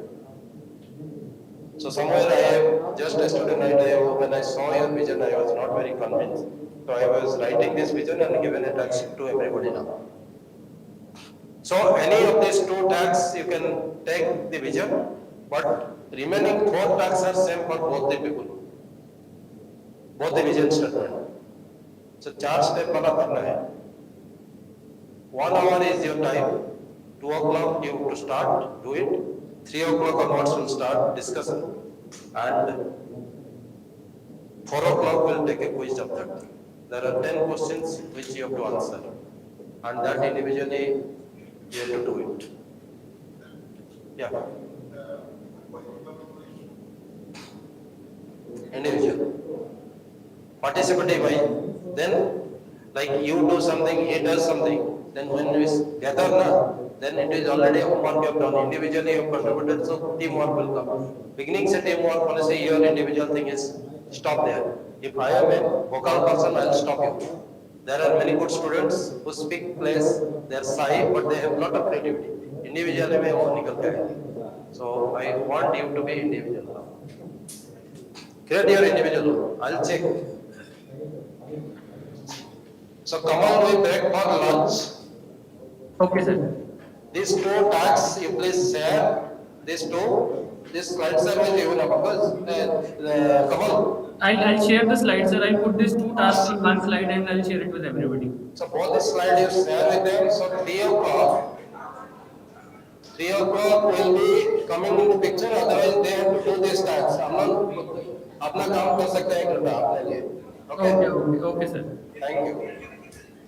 A: So somewhere I have just a student idea. When I saw your vision, I was not very convinced. So I was writing this vision and given a task to everybody now. So any of these 2 tags you can take the vision, but remaining 4 tags are same for both the people. Both the vision statement. So 4 step वाला करना है. 1 hour is your time. 2 o'clock you have to start, do it. 3 o'clock onwards will start discussion, and 4 o'clock will take a quiz of that. There are 10 questions which you have to answer, and that individually you have to do it. Yeah. Individual. Participative way. Then like you do something, he does something, then when we gather then it is already homework you have done. Individually you have contributed, so teamwork will come. Beginning से teamwork होने से your individual thing is stop there. If I am a vocal person, I will stop you. There are many good students who speak plays, they are shy but they have lot of creativity. Individually में वो निकल के आएंगे. So I want you to be individual now. Create your individual. I'll check. So come on, we break for lunch.
B: Okay, sir.
A: These 2 tasks you please share. These 2. This slides are with you now because come on.
B: I'll share the slides, sir. I'll put these 2 tasks in one slide and I'll share it with everybody.
A: So both the slide you share with them. So 3 o'clock. 3 o'clock will be coming into picture. Otherwise they have to do these tasks. हम लोग अपना काम कर सकते हैं 1 घंटा अपने लिए. Okay, sir.
B: Thank you.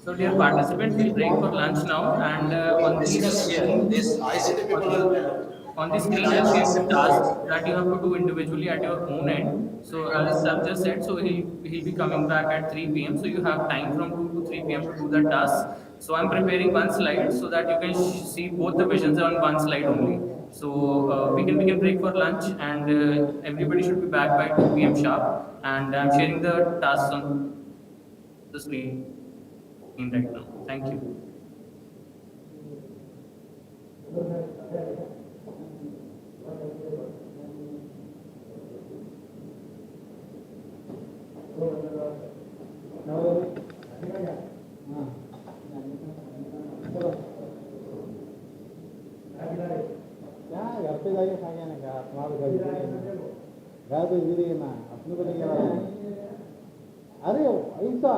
B: So, dear participants, we'll break for lunch now, and on the
A: Discuss here.
B: screen,
A: This ICT people
B: on,
A: will
B: on the
A: complete
B: screen, I'll share the
A: ICT
B: task
A: tomorrow.
B: that you have to do individually at your own end. So, as I've just said, so he'll be coming back at 3 p.m. So you have time from 2 to 3 p.m. to do the task. So I'm preparing one slide so that you can see both the visions on one slide only. So we can break for lunch, and everybody should be back by 2 p.m. sharp. And I'm sharing the tasks on the screen right now. Thank you.
C: क्या घर पे जाके खा गया ना क्या तुम्हारे घर तो इधर ही है ना अपने को नहीं लगा अरे ऐसा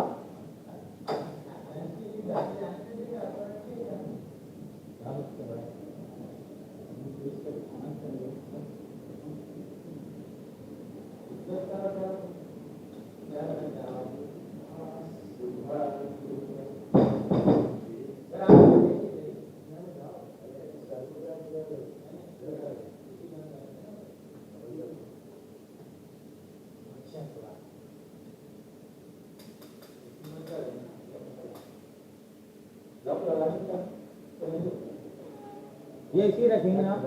C: ये इसी रखेंगे आप